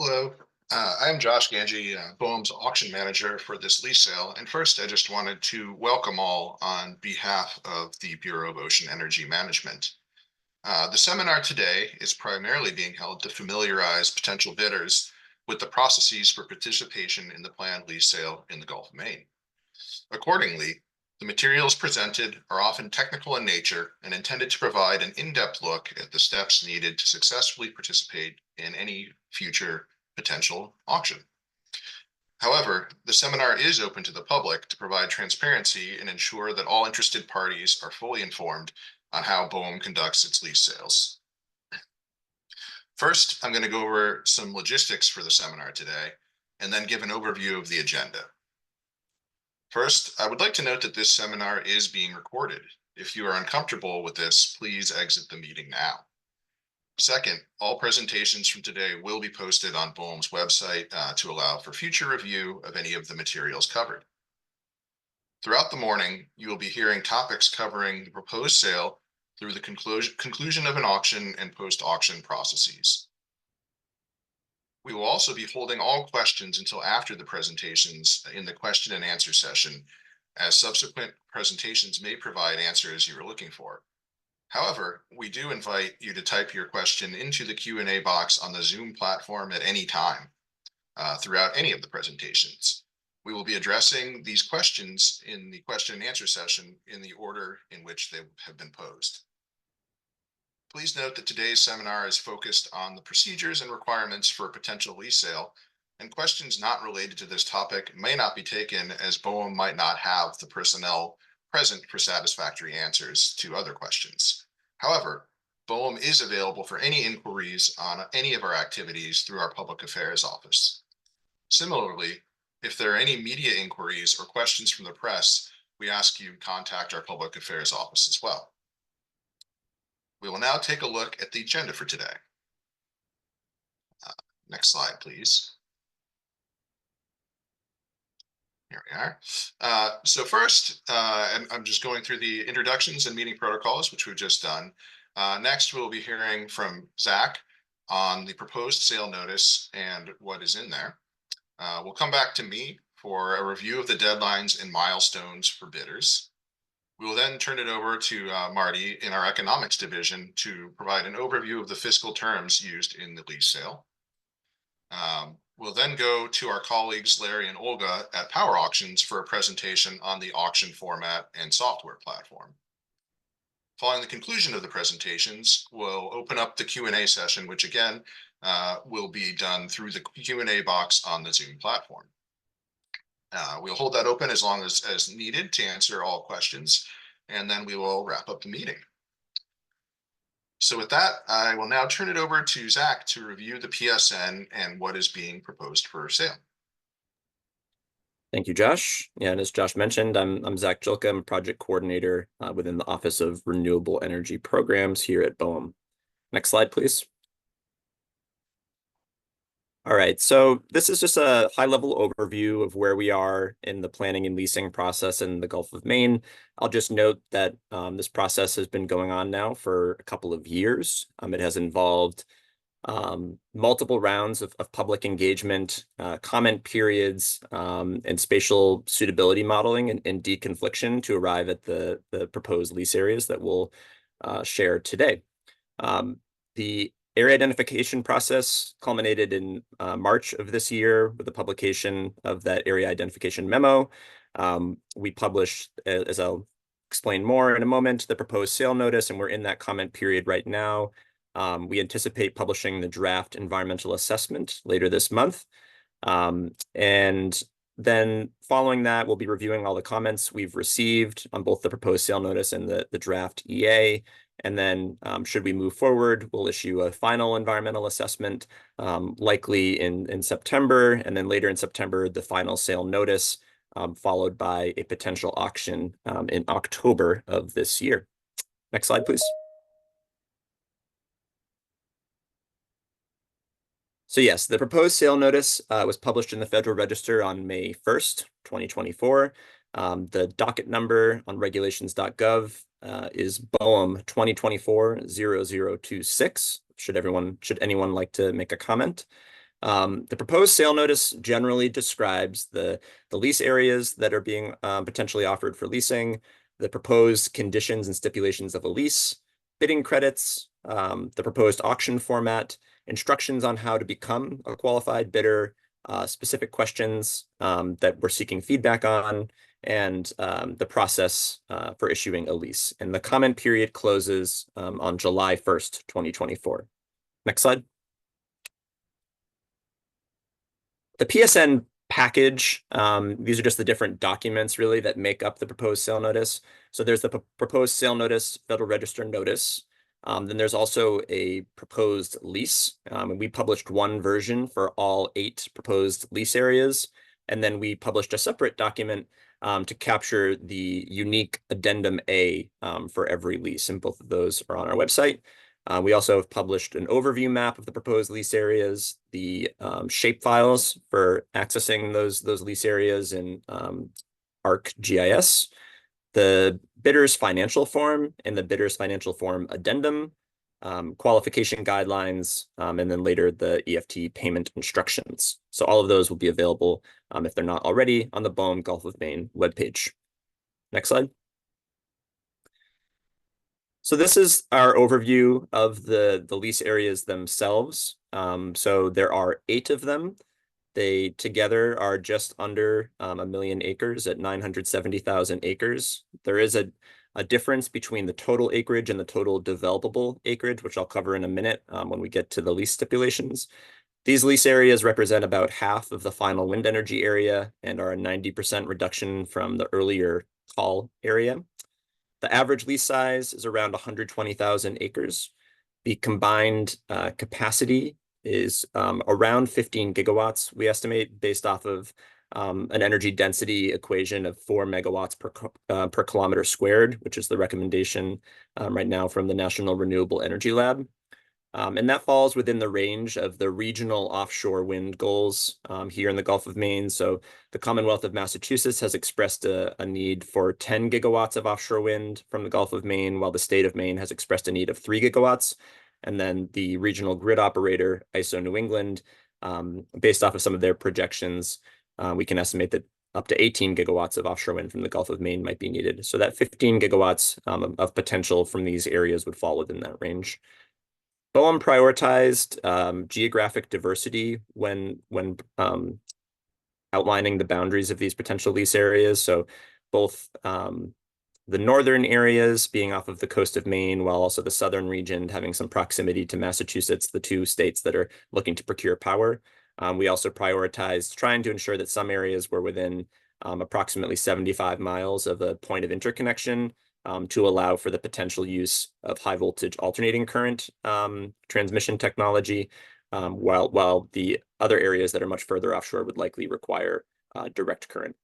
Hello, I'm Josh Ganji, BOEM's auction manager for this lease sale. And first, I just wanted to welcome all on behalf of the Bureau of Ocean Energy Management. The seminar today is primarily being held to familiarize potential bidders with the processes for participation in the planned lease sale in the Gulf of Maine. Accordingly, the materials presented are often technical in nature and intended to provide an in-depth look at the steps needed to successfully participate in any future potential auction. However, the seminar is open to the public to provide transparency and ensure that all interested parties are fully informed on how BOEM conducts its lease sales. First, I'm going to go over some logistics for the seminar today and then give an overview of the agenda. First, I would like to note that this seminar is being recorded. If you are uncomfortable with this, please exit the meeting now. Second, all presentations from today will be posted on BOEM's website to allow for future review of any of the materials covered. Throughout the morning, you will be hearing topics covering the proposed sale through the conclusion of an auction and post-auction processes. We will also be holding all questions until after the presentations in the question and answer session, as subsequent presentations may provide answers you are looking for. However, we do invite you to type your question into the Q&A box on the Zoom platform at any time throughout any of the presentations. We will be addressing these questions in the question and answer session in the order in which they have been posed. Please note that today's seminar is focused on the procedures and requirements for a potential lease sale, and questions not related to this topic may not be taken as BOEM might not have the personnel present for satisfactory answers to other questions. However, BOEM is available for any inquiries on any of our activities through our Public Affairs Office. Similarly, if there are any media inquiries or questions from the press, we ask you to contact our Public Affairs Office as well. We will now take a look at the agenda for today. Next slide, please. Here we are. So first, I'm just going through the introductions and meeting protocols, which we've just done. Next, we'll be hearing from Zach on the proposed sale notice and what is in there. We'll come back to me for a review of the deadlines and milestones for bidders. We will then turn it over to Marty in our economics division to provide an overview of the fiscal terms used in the lease sale. We'll then go to our colleagues, Larry and Olga at Power Auctions for a presentation on the auction format and software platform. Following the conclusion of the presentations, we'll open up the Q&A session, which again will be done through the Q&A box on the Zoom platform. We'll hold that open as long as needed to answer all questions, and then we will wrap up the meeting. So with that, I will now turn it over to Zach to review the PSN and what is being proposed for sale. Thank you, Josh. Yeah, and as Josh mentioned, I'm Zach Jilka. I'm a project coordinator within the Office of Renewable Energy Programs here at BOEM. Next slide, please. All right, so this is just a high-level overview of where we are in the planning and leasing process in the Gulf of Maine. I'll just note that this process has been going on now for a couple of years. It has involved multiple rounds of public engagement, comment periods, and spatial suitability modeling and deconfliction to arrive at the proposed lease areas that we'll share today. The area identification process culminated in March of this year with the publication of that area identification memo. We published, as I'll explain more in a moment, the proposed sale notice, and we're in that comment period right now. We anticipate publishing the draft environmental assessment later this month. And then following that, we'll be reviewing all the comments we've received on both the proposed sale notice and the draft EA. And then should we move forward, we'll issue a final environmental assessment, likely in September, and then later in September, the final sale notice, followed by a potential auction in October of this year. Next slide, please. So yes, the proposed sale notice was published in the Federal Register on May 1st, 2024. The docket number on regulations.gov is BOEM 2024-0026. Should anyone like to make a comment? The proposed sale notice generally describes the lease areas that are being potentially offered for leasing, the proposed conditions and stipulations of a lease, bidding credits, the proposed auction format, instructions on how to become a qualified bidder, specific questions that we're seeking feedback on, and the process for issuing a lease. And the comment period closes on July 1st, 2024. Next slide. The PSN package, these are just the different documents really that make up the proposed sale notice. So there's the proposed sale notice, Federal Register notice. Then there's also a proposed lease. And we published one version for all 8 proposed lease areas. And then we published a separate document to capture the unique addendum A for every lease. And both of those are on our website. We also have published an overview map of the proposed lease areas, the shape files for accessing those lease areas in ArcGIS, the bidder's financial form and the bidder's financial form addendum, qualification guidelines, and then later the EFT payment instructions. So all of those will be available if they're not already on the BOEM Gulf of Maine webpage. Next slide. So this is our overview of the lease areas themselves. So there are 8 of them. They together are just under 1 million acres at 970,000 acres. There is a difference between the total acreage and the total developable acreage, which I'll cover in a minute when we get to the lease stipulations. These lease areas represent about half of the final wind energy area and are a 90% reduction from the earlier call area. The average lease size is around 120,000 acres. The combined capacity is around 15 gigawatts, we estimate, based off of an energy density equation of 4 megawatts per kilometer squared, which is the recommendation right now from the National Renewable Energy Lab. And that falls within the range of the regional offshore wind goals here in the Gulf of Maine. So the Commonwealth of Massachusetts has expressed a need for 10 gigawatts of offshore wind from the Gulf of Maine, while the state of Maine has expressed a need of 3 gigawatts. And then the regional grid operator, ISO New England, based off of some of their projections, we can estimate that up to 18 gigawatts of offshore wind from the Gulf of Maine might be needed. So that 15 gigawatts of potential from these areas would fall within that range. BOEM prioritized geographic diversity when outlining the boundaries of these potential lease areas. So both the northern areas being off of the coast of Maine, while also the southern region having some proximity to Massachusetts, the 2 states that are looking to procure power. We also prioritized trying to ensure that some areas were within approximately 75 miles of a point of interconnection, to allow for the potential use of high voltage alternating current transmission technology, while the other areas that are much further offshore would likely require direct current.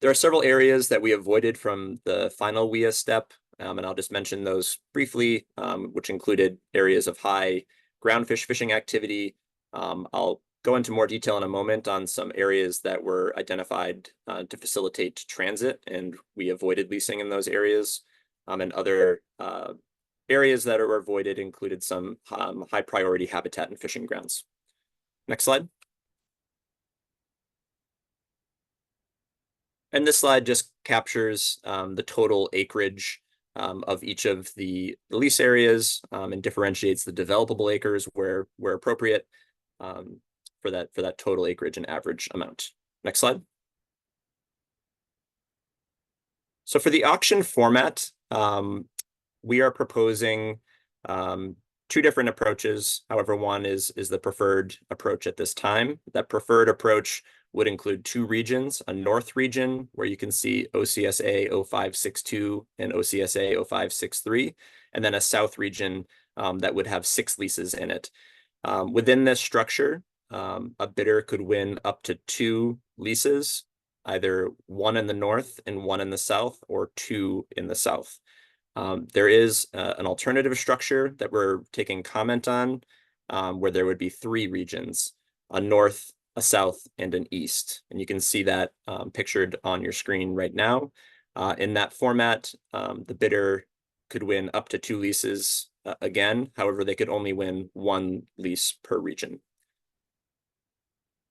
There are several areas that we avoided from the final WIA step, and I'll just mention those briefly, which included areas of high groundfish fishing activity. I'll go into more detail in a moment on some areas that were identified to facilitate transit, and we avoided leasing in those areas. And other areas that were avoided included some high priority habitat and fishing grounds. Next slide. And this slide just captures the total acreage of each of the lease areas and differentiates the developable acres where appropriate, for that total acreage and average amount. Next slide. So for the auction format, we are proposing 2 different approaches. However, one is the preferred approach at this time. That preferred approach would include 2 regions, a north region where you can see OCSA 0562 and OCSA 0563, and then a south region that would have 6 leases in it. Within this structure, a bidder could win up to 2 leases, either 1 in the north and 1 in the south, or 2 in the south. There is an alternative structure that we're taking comment on, where there would be 3 regions, a north, a south, and an east. And you can see that pictured on your screen right now. In that format, the bidder could win up to 2 leases again. However, they could only win 1 lease per region.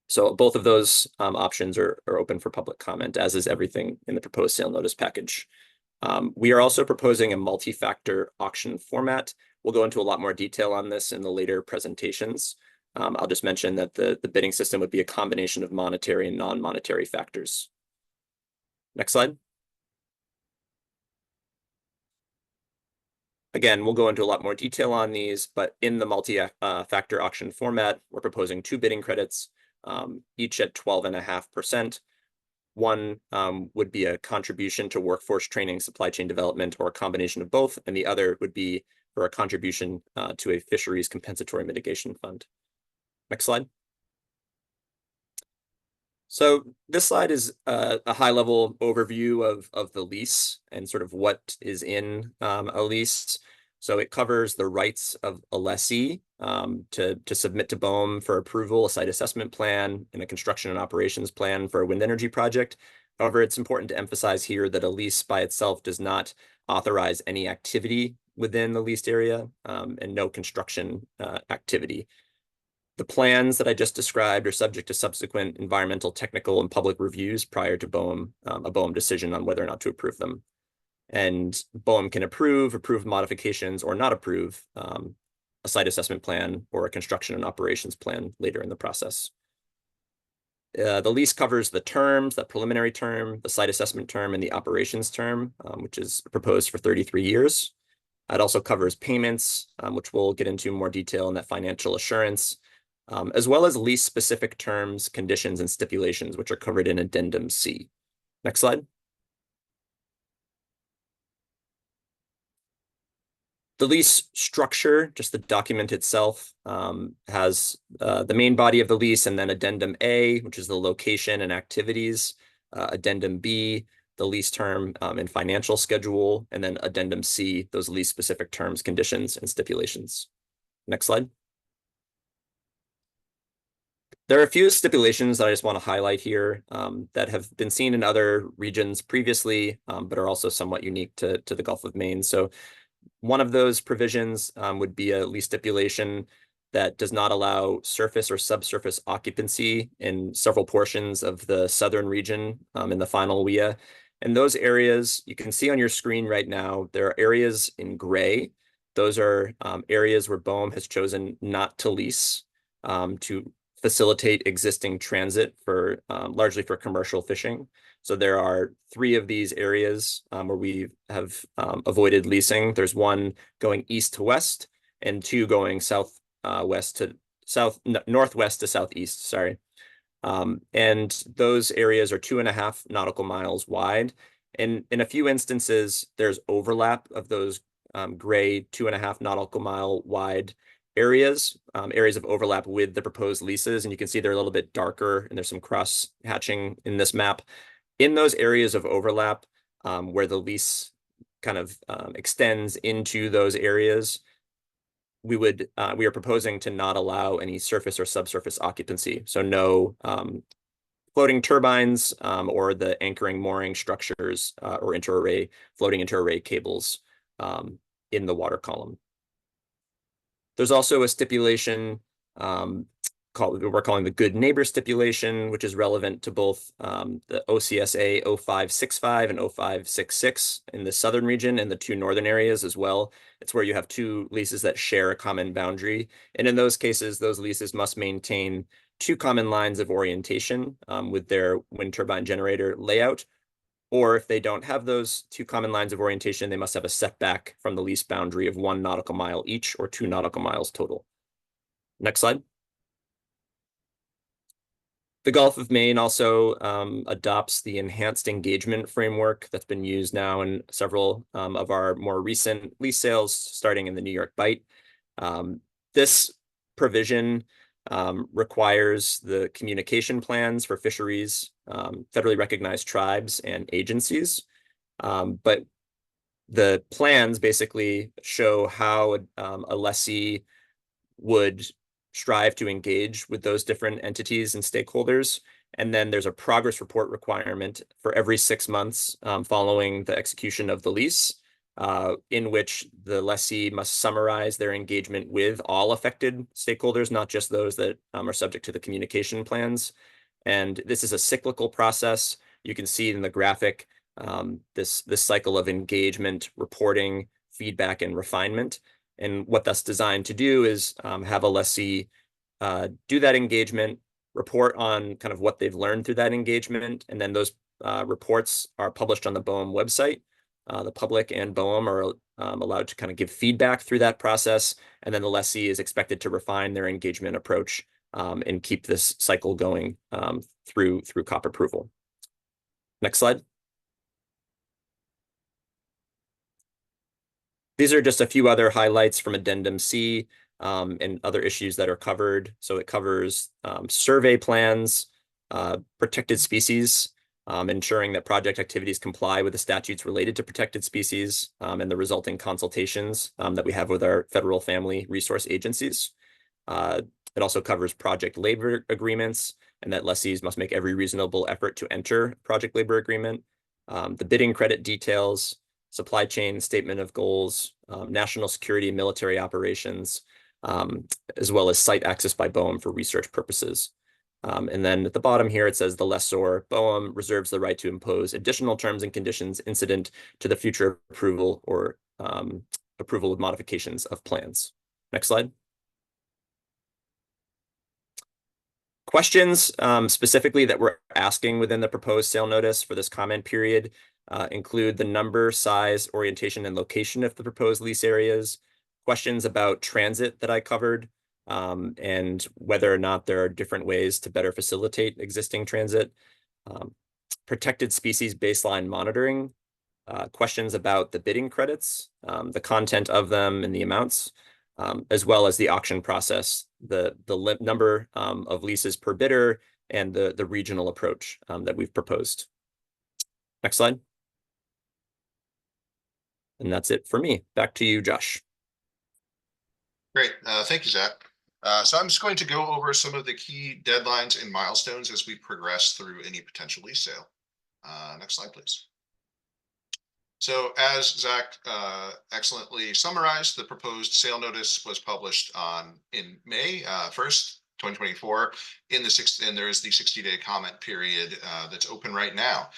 So both of those options are open for public comment, as is everything in the proposed sale notice package. We are also proposing a multi-factor auction format. We'll go into a lot more detail on this in the later presentations. I'll just mention that the bidding system would be a combination of monetary and non-monetary factors. Next slide. Again, we'll go into a lot more detail on these, but in the multi-factor auction format, we're proposing 2 bidding credits, each at 12.5%. One would be a contribution to workforce training, supply chain development, or a combination of both, and the other would be for a contribution to a fisheries compensatory mitigation fund. Next slide. So this slide is a high-level overview of the lease and sort of what is in a lease. So it covers the rights of a lessee to submit to BOEM for approval a site assessment plan and a construction and operations plan for a wind energy project. However, it's important to emphasize here that a lease by itself does not authorize any activity within the leased area and no construction activity. The plans that I just described are subject to subsequent environmental, technical, and public reviews prior to BOEM, a BOEM decision on whether or not to approve them. And BOEM can approve modifications, or not approve a site assessment plan or a construction and operations plan later in the process. The lease covers the terms, the preliminary term, the site assessment term, and the operations term, which is proposed for 33 years. It also covers payments, which we'll get into more detail in that financial assurance, as well as lease-specific terms, conditions, and stipulations, which are covered in Addendum C. Next slide. The lease structure, just the document itself, has the main body of the lease, and then Addendum A, which is the location and activities, Addendum B, the lease term and financial schedule, and then Addendum C, those lease-specific terms, conditions, and stipulations. Next slide. There are a few stipulations that I just want to highlight here that have been seen in other regions previously, but are also somewhat unique to the Gulf of Maine. So one of those provisions would be a lease stipulation that does not allow surface or subsurface occupancy in several portions of the southern region in the final WIA. And those areas, you can see on your screen right now, there are areas in gray. Those are areas where BOEM has chosen not to lease to facilitate existing transit for largely for commercial fishing. So there are 3 of these areas where we have avoided leasing. There's one going east to west, and 2 going northwest to southeast. Sorry, and those areas are 2.5 nautical miles wide. And in a few instances, there's overlap of those gray 2.5 nautical mile wide areas of overlap with the proposed leases. And you can see they're a little bit darker, and there's some cross hatching in this map. In those areas of overlap where the lease kind of extends into those areas, we are proposing to not allow any surface or subsurface occupancy. So no floating turbines or the anchoring mooring structures or floating interarray cables in the water column. There's also a stipulation we're calling the good neighbor stipulation, which is relevant to both the OCSA 0565 and 0566 in the southern region and the 2 northern areas as well. It's where you have 2 leases that share a common boundary. And in those cases, those leases must maintain 2 common lines of orientation with their wind turbine generator layout. Or if they don't have those 2 common lines of orientation, they must have a setback from the lease boundary of 1 nautical mile each, or 2 nautical miles total. Next slide. The Gulf of Maine also adopts the enhanced engagement framework that's been used now in several of our more recent lease sales, starting in the New York Bight. This provision requires the communication plans for fisheries, federally recognized tribes, and agencies. But the plans basically show how a lessee would strive to engage with those different entities and stakeholders. And then there's a progress report requirement for every 6 months following the execution of the lease in which the lessee must summarize their engagement with all affected stakeholders, not just those that are subject to the communication plans. And this is a cyclical process. You can see in the graphic this cycle of engagement, reporting, feedback, and refinement. And what that's designed to do is have a lessee do that engagement, report on kind of what they've learned through that engagement, and then those reports are published on the BOEM website. The public and BOEM are allowed to kind of give feedback through that process, and then the lessee is expected to refine their engagement approach and keep this cycle going through COP approval. Next slide. These are just a few other highlights from Addendum C and other issues that are covered. So it covers survey plans, protected species, ensuring that project activities comply with the statutes related to protected species, and the resulting consultations that we have with our federal family resource agencies. It also covers project labor agreements, and that lessees must make every reasonable effort to enter project labor agreement. The bidding credit details, supply chain statement of goals, national security and military operations, as well as site access by BOEM for research purposes. And then at the bottom here, it says the lessor, BOEM, reserves the right to impose additional terms and conditions incident to the future approval or approval of modifications of plans. Next slide. Questions specifically that we're asking within the proposed sale notice for this comment period include the number, size, orientation, and location of the proposed lease areas, questions about transit that I covered, and whether or not there are different ways to better facilitate existing transit, protected species baseline monitoring, questions about the bidding credits, the content of them and the amounts, as well as the auction process, the number of leases per bidder, and the regional approach that we've proposed. Next slide. And that's it for me. Back to you, Josh. Great. Thank you, Zach. So I'm just going to go over some of the key deadlines and milestones as we progress through any potential lease sale. Next slide, please. So as Zach excellently summarized, the proposed sale notice was published in May 1st, 2024 and there is the 60-day comment period that's open right now.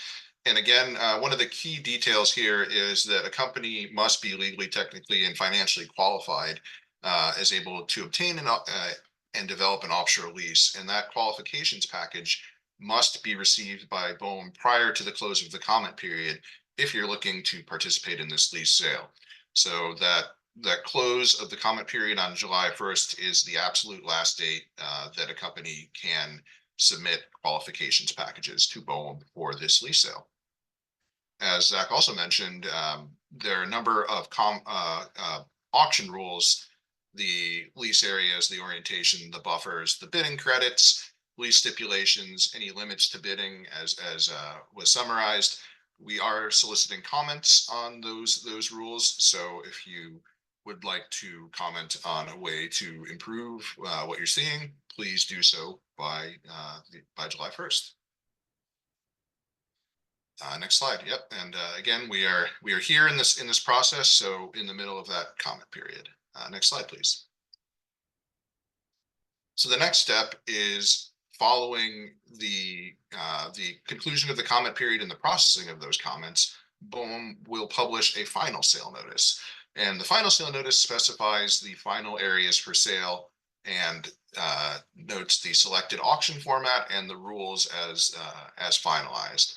And again, one of the key details here is that a company must be legally, technically, and financially qualified as able to obtain and develop an offshore lease. And that qualifications package must be received by BOEM prior to the close of the comment period if you're looking to participate in this lease sale. So that close of the comment period on July 1st is the absolute last date that a company can submit qualifications packages to BOEM for this lease sale. As Zach also mentioned, there are a number of auction rules: the lease areas, the orientation, the buffers, the bidding credits, lease stipulations, any limits to bidding, as was summarized. We are soliciting comments on those rules. So if you would like to comment on a way to improve what you're seeing, please do so by July 1st. Next slide. Yep. And again, we are here in this process. So in the middle of that comment period. Next slide, please. So the next step is following the conclusion of the comment period and the processing of those comments. BOEM will publish a final sale notice, and the final sale notice specifies the final areas for sale and notes the selected auction format and the rules as finalized.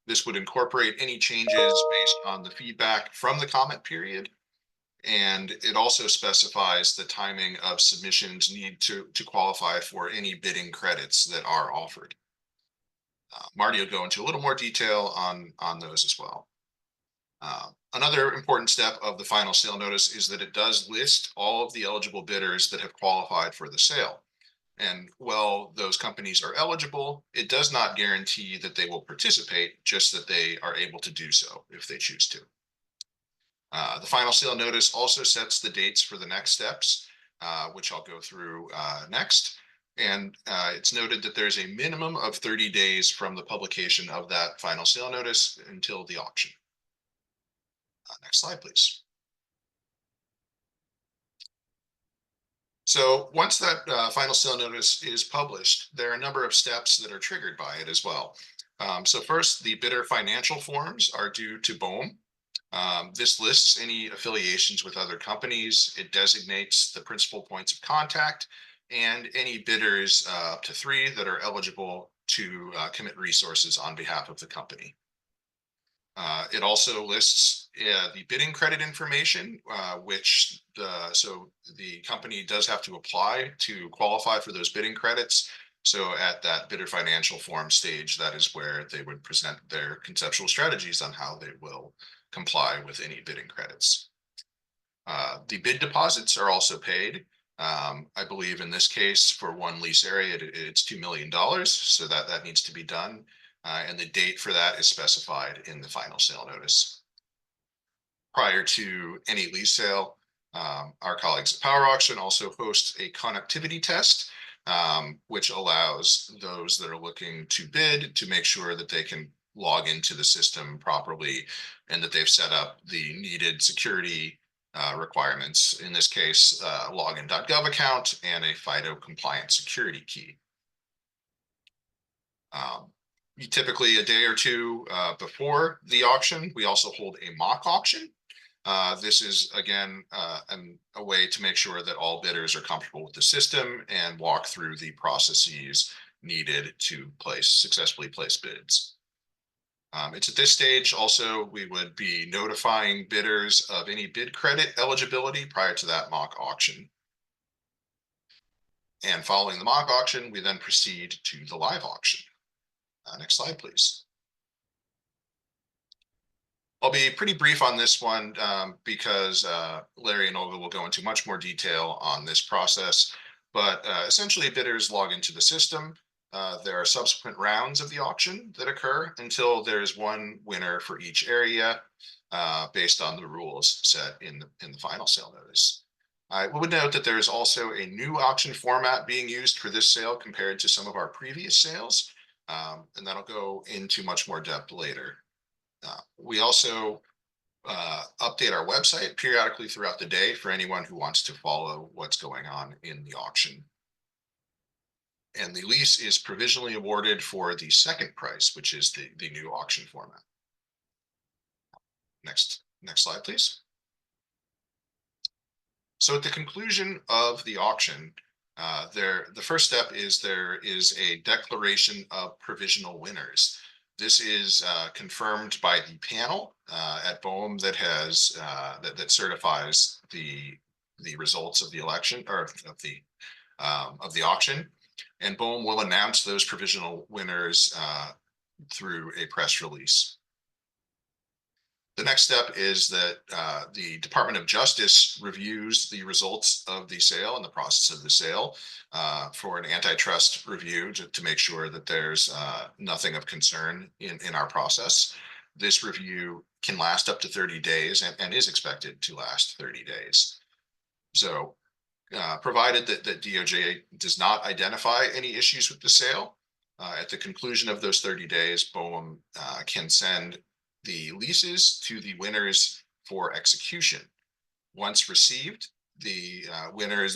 This would incorporate any changes based on the feedback from the comment period, and it also specifies the timing of submissions needed to qualify for any bidding credits that are offered. Marty will go into a little more detail on those as well. Another important step of the final sale notice is that it does list all of the eligible bidders that have qualified for the sale. And while those companies are eligible, it does not guarantee that they will participate, just that they are able to do so if they choose to. The final sale notice also sets the dates for the next steps, which I'll go through next. And it's noted that there's a minimum of 30 days from the publication of that final sale notice until the auction. Next slide, please. So once that final sale notice is published, there are a number of steps that are triggered by it as well. So first, the bidder financial forms are due to BOEM. This lists any affiliations with other companies. It designates the principal points of contact and any bidders up to 3 that are eligible to commit resources on behalf of the company. It also lists the bidding credit information, so the company does have to apply to qualify for those bidding credits. So at that bidder financial form stage, that is where they would present their conceptual strategies on how they will comply with any bidding credits. The bid deposits are also paid. I believe in this case, for one lease area, it's $2 million. So that needs to be done. And the date for that is specified in the final sale notice. Prior to any lease sale, our colleagues at Power Auction also host a connectivity test, which allows those that are looking to bid to make sure that they can log into the system properly and that they've set up the needed security requirements. In this case, login.gov account and a FIDO compliant security key. Typically a day or two before the auction, we also hold a mock auction. This is, again, a way to make sure that all bidders are comfortable with the system and walk through the processes needed to successfully place bids. It's at this stage also we would be notifying bidders of any bid credit eligibility prior to that mock auction. And following the mock auction, we then proceed to the live auction. Next slide, please. I'll be pretty brief on this one because Larry and Olga will go into much more detail on this process. But essentially, bidders log into the system. There are subsequent rounds of the auction that occur until there's one winner for each area based on the rules set in the final sale notice. I would note that there is also a new auction format being used for this sale compared to some of our previous sales. And that'll go into much more depth later. We also update our website periodically throughout the day for anyone who wants to follow what's going on in the auction. And the lease is provisionally awarded for the second price, which is the new auction format. Next slide, please. So at the conclusion of the auction, the first step is there is a declaration of provisional winners. This is confirmed by the panel at BOEM that has that certifies the results of the election or of the auction, and BOEM will announce those provisional winners through a press release. The next step is that the Department of Justice reviews the results of the sale and the process of the sale for an antitrust review to make sure that there's nothing of concern in our process. This review can last up to 30 days and is expected to last 30 days. So provided that DOJ does not identify any issues with the sale, at the conclusion of those 30 days, BOEM can send the leases to the winners for execution. Once received, the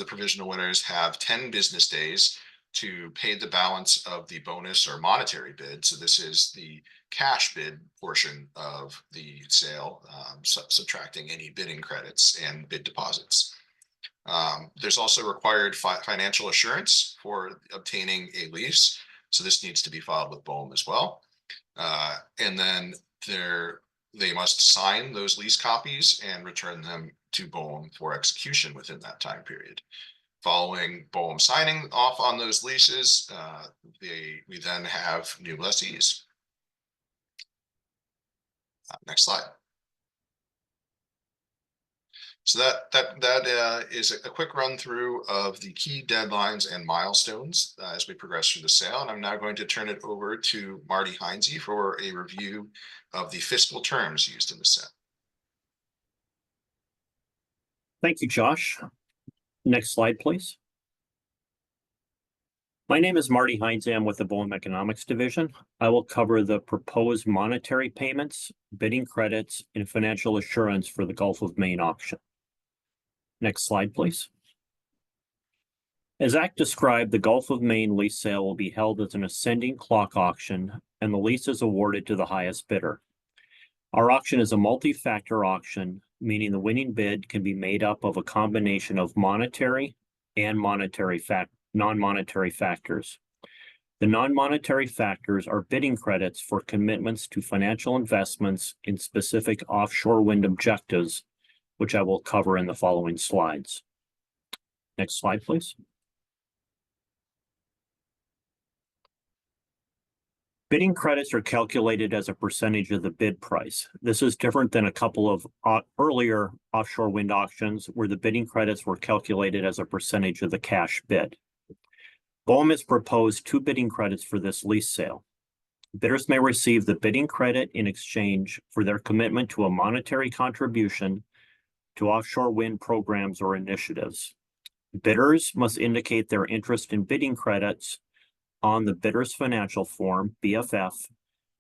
provisional winners have 10 business days to pay the balance of the bonus or monetary bid. So this is the cash bid portion of the sale, subtracting any bidding credits and bid deposits. There's also required financial assurance for obtaining a lease. So this needs to be filed with BOEM as well. And then they must sign those lease copies and return them to BOEM for execution within that time period. Following BOEM signing off on those leases, we then have new lessees. Next slide. So that is a quick run through of the key deadlines and milestones as we progress through the sale. And I'm now going to turn it over to Marty Heinze for a review of the fiscal terms used in the sale. Thank you, Josh. Next slide, please. My name is Marty Heinze. I'm with the Boehm Economics Division. I will cover the proposed monetary payments, bidding credits, and financial assurance for the Gulf of Maine auction. Next slide, please. As Zach described, the Gulf of Maine lease sale will be held as an ascending clock auction, and the lease is awarded to the highest bidder. Our auction is a multi-factor auction, meaning the winning bid can be made up of a combination of monetary and non-monetary factors. The non-monetary factors are bidding credits for commitments to financial investments in specific offshore wind objectives, which I will cover in the following slides. Next slide, please. Bidding credits are calculated as a percentage of the bid price. This is different than a couple of earlier offshore wind auctions where the bidding credits were calculated as a percentage of the cash bid. Boehm has proposed 2 bidding credits for this lease sale. Bidders may receive the bidding credit in exchange for their commitment to a monetary contribution to offshore wind programs or initiatives. Bidders must indicate their interest in bidding credits on the bidder's financial form, BFF,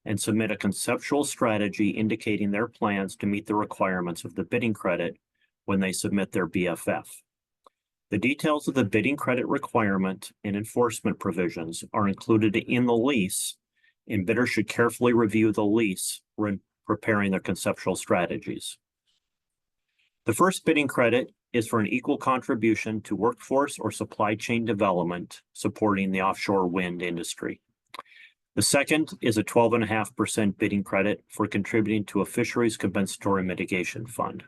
and submit a conceptual strategy indicating their plans to meet the requirements of the bidding credit when they submit their BFF. The details of the bidding credit requirement and enforcement provisions are included in the lease, and bidders should carefully review the lease when preparing their conceptual strategies. The first bidding credit is for an equal contribution to workforce or supply chain development supporting the offshore wind industry. The second is a 12.5% bidding credit for contributing to a fisheries compensatory mitigation fund.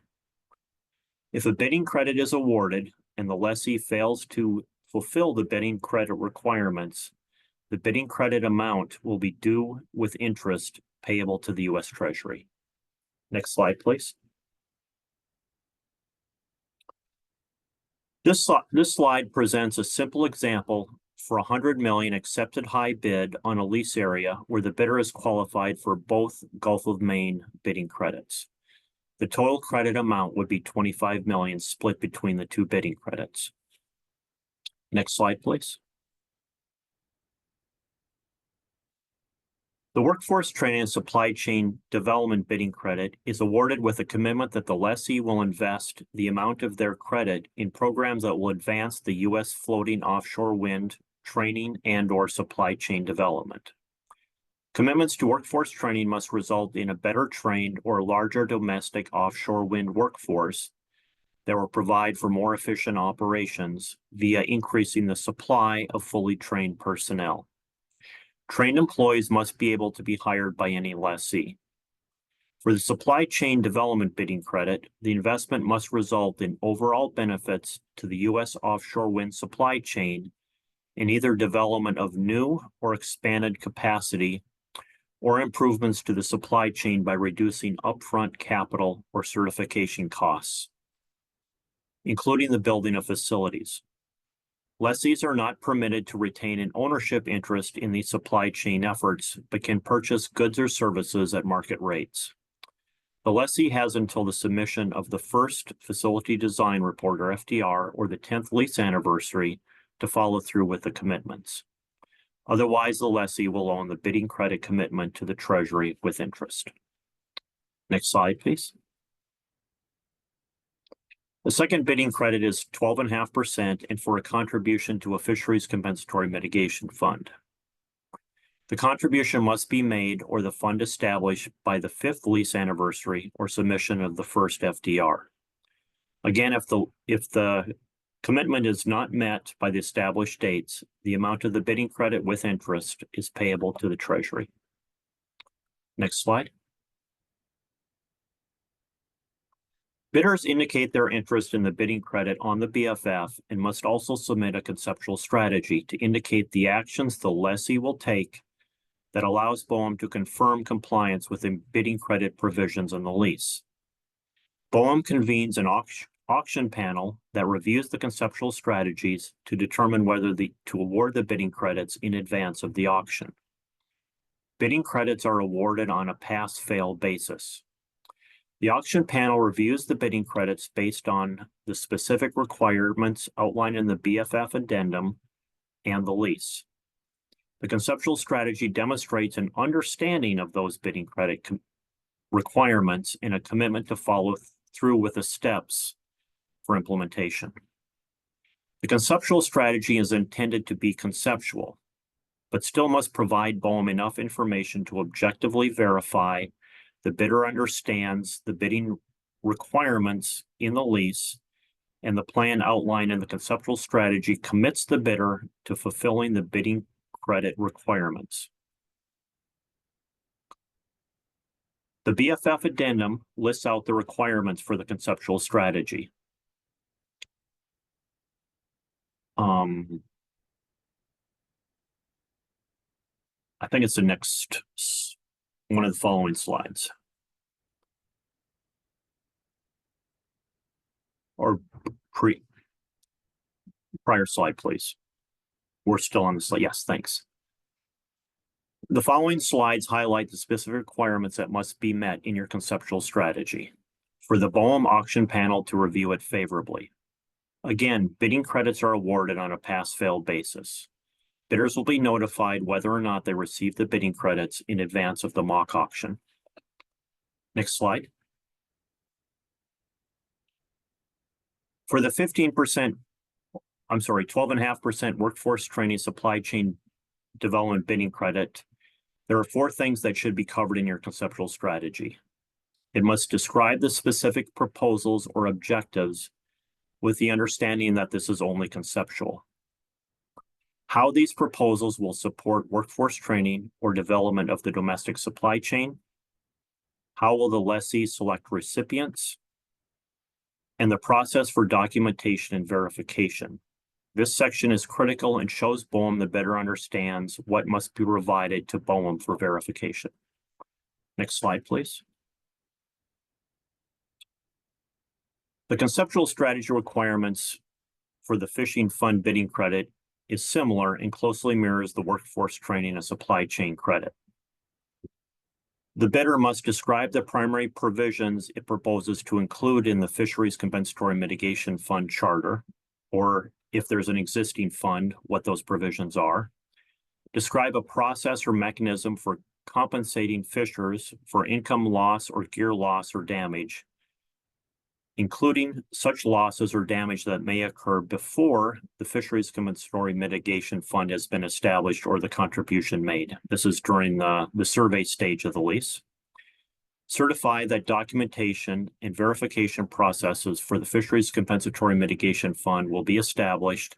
If a bidding credit is awarded and the lessee fails to fulfill the bidding credit requirements, the bidding credit amount will be due with interest payable to the U.S. Treasury. Next slide, please. This slide presents a simple example for $100 million accepted high bid on a lease area where the bidder is qualified for both Gulf of Maine bidding credits. The total credit amount would be $25 million split between the 2 bidding credits. Next slide, please. The Workforce Training and Supply Chain Development bidding credit is awarded with a commitment that the lessee will invest the amount of their credit in programs that will advance the U.S. floating offshore wind training and/or supply chain development. Commitments to workforce training must result in a better trained or larger domestic offshore wind workforce that will provide for more efficient operations via increasing the supply of fully trained personnel. Trained employees must be able to be hired by any lessee. For the supply chain development bidding credit, the investment must result in overall benefits to the U.S. offshore wind supply chain in either development of new or expanded capacity or improvements to the supply chain by reducing upfront capital or certification costs, including the building of facilities. Lessees are not permitted to retain an ownership interest in these supply chain efforts, but can purchase goods or services at market rates. The lessee has until the submission of the first Facility Design Report, or FDR, or the 10th lease anniversary to follow through with the commitments. Otherwise, the lessee will own the bidding credit commitment to the Treasury with interest. Next slide, please. The second bidding credit is 12.5% and for a contribution to a fisheries compensatory mitigation fund. The contribution must be made or the fund established by the 5th lease anniversary or submission of the first FDR. Again, if the commitment is not met by the established dates, the amount of the bidding credit with interest is payable to the Treasury. Next slide. Bidders indicate their interest in the bidding credit on the BFF and must also submit a conceptual strategy to indicate the actions the lessee will take that allows Boehm to confirm compliance with the bidding credit provisions in the lease. Boehm convenes an auction panel that reviews the conceptual strategies to determine whether to award the bidding credits in advance of the auction. Bidding credits are awarded on a pass-fail basis. The auction panel reviews the bidding credits based on the specific requirements outlined in the BFF addendum and the lease. The conceptual strategy demonstrates an understanding of those bidding credit requirements and a commitment to follow through with the steps for implementation. The conceptual strategy is intended to be conceptual, but still must provide BOEM enough information to objectively verify the bidder understands the bidding requirements in the lease, and the plan outlined in the conceptual strategy commits the bidder to fulfilling the bidding credit requirements. The BFF addendum lists out the requirements for the conceptual strategy. I think it's the next one of the following slides. Or prior slide, please. We're still on the slide. Yes, thanks. The following slides highlight the specific requirements that must be met in your conceptual strategy for the BOEM auction panel to review it favorably. Again, bidding credits are awarded on a pass-fail basis. Bidders will be notified whether or not they receive the bidding credits in advance of the mock auction. Next slide. For the 12.5% workforce training supply chain development bidding credit, there are 4 things that should be covered in your conceptual strategy. It must describe the specific proposals or objectives with the understanding that this is only conceptual. How these proposals will support workforce training or development of the domestic supply chain. How will the lessee select recipients? And the process for documentation and verification. This section is critical and shows BOEM the bidder understands what must be provided to BOEM for verification. Next slide, please. The conceptual strategy requirements for the fishing fund bidding credit is similar and closely mirrors the workforce training and supply chain credit. The bidder must describe the primary provisions it proposes to include in the Fisheries Compensatory Mitigation Fund charter, or if there's an existing fund, what those provisions are. Describe a process or mechanism for compensating fishers for income loss or gear loss or damage, including such losses or damage that may occur before the Fisheries Compensatory Mitigation Fund has been established or the contribution made. This is during the survey stage of the lease. Certify that documentation and verification processes for the Fisheries Compensatory Mitigation Fund will be established,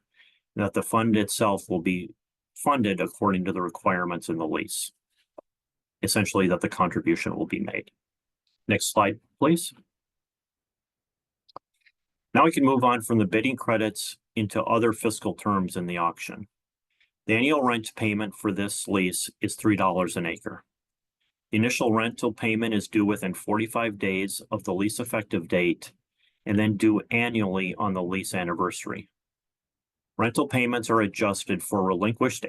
and that the fund itself will be funded according to the requirements in the lease. Essentially, that the contribution will be made. Next slide, please. Now we can move on from the bidding credits into other fiscal terms in the auction. The annual rent payment for this lease is $3 an acre. The initial rental payment is due within 45 days of the lease effective date and then due annually on the lease anniversary. Rental payments are adjusted for relinquished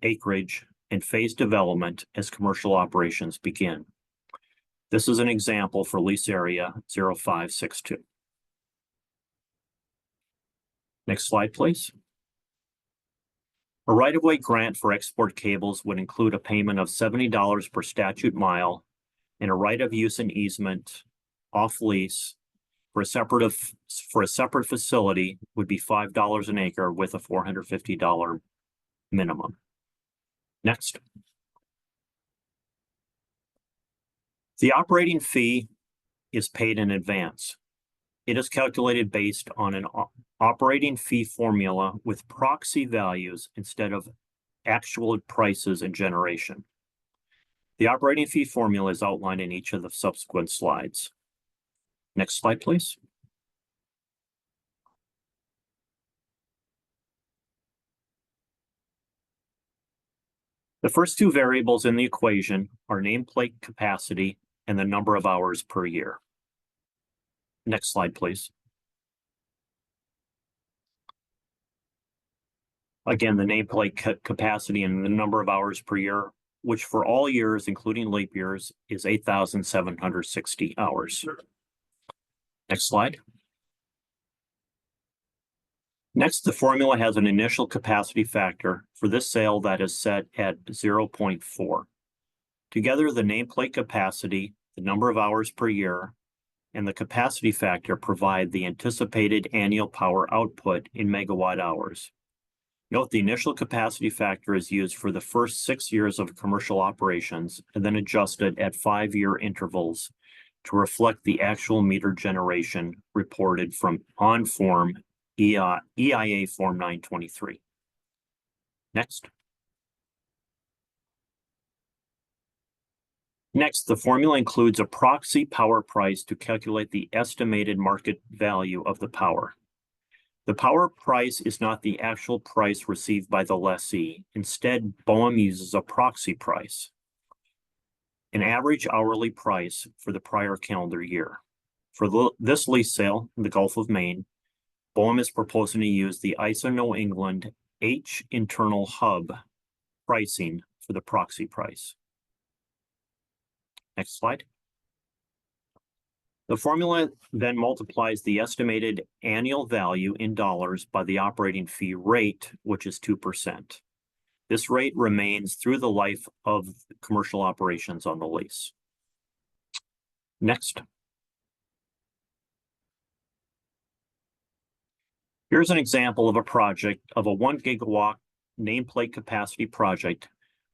acreage and phase development as commercial operations begin. This is an example for lease area 0562. Next slide, please. A right-of-way grant for export cables would include a payment of $70 per statute mile and a right of use and easement off lease for a separate facility would be $5 an acre with a $450 minimum. Next. The operating fee is paid in advance. It is calculated based on an operating fee formula with proxy values instead of actual prices and generation. The operating fee formula is outlined in each of the subsequent slides. Next slide, please. The first 2 variables in the equation are nameplate capacity and the number of hours per year. Next slide, please. Again, the nameplate capacity and the number of hours per year, which for all years, including leap years, is 8,760 hours. Next slide. Next, the formula has an initial capacity factor for this sale that is set at 0.4. Together, the nameplate capacity, the number of hours per year, and the capacity factor provide the anticipated annual power output in megawatt hours. Note the initial capacity factor is used for the first 6 years of commercial operations and then adjusted at 5-year intervals to reflect the actual meter generation reported from on-form EIA Form 923. Next. Next, the formula includes a proxy power price to calculate the estimated market value of the power. The power price is not the actual price received by the lessee. Instead, BOEM uses a proxy price, an average hourly price for the prior calendar year. For this lease sale in the Gulf of Maine, BOEM is proposing to use the ISO New England H internal hub pricing for the proxy price. Next slide. The formula then multiplies the estimated annual value in dollars by the operating fee rate, which is 2%. This rate remains through the life of commercial operations on the lease. Next. Here's an example of a project of a 1 gigawatt nameplate capacity project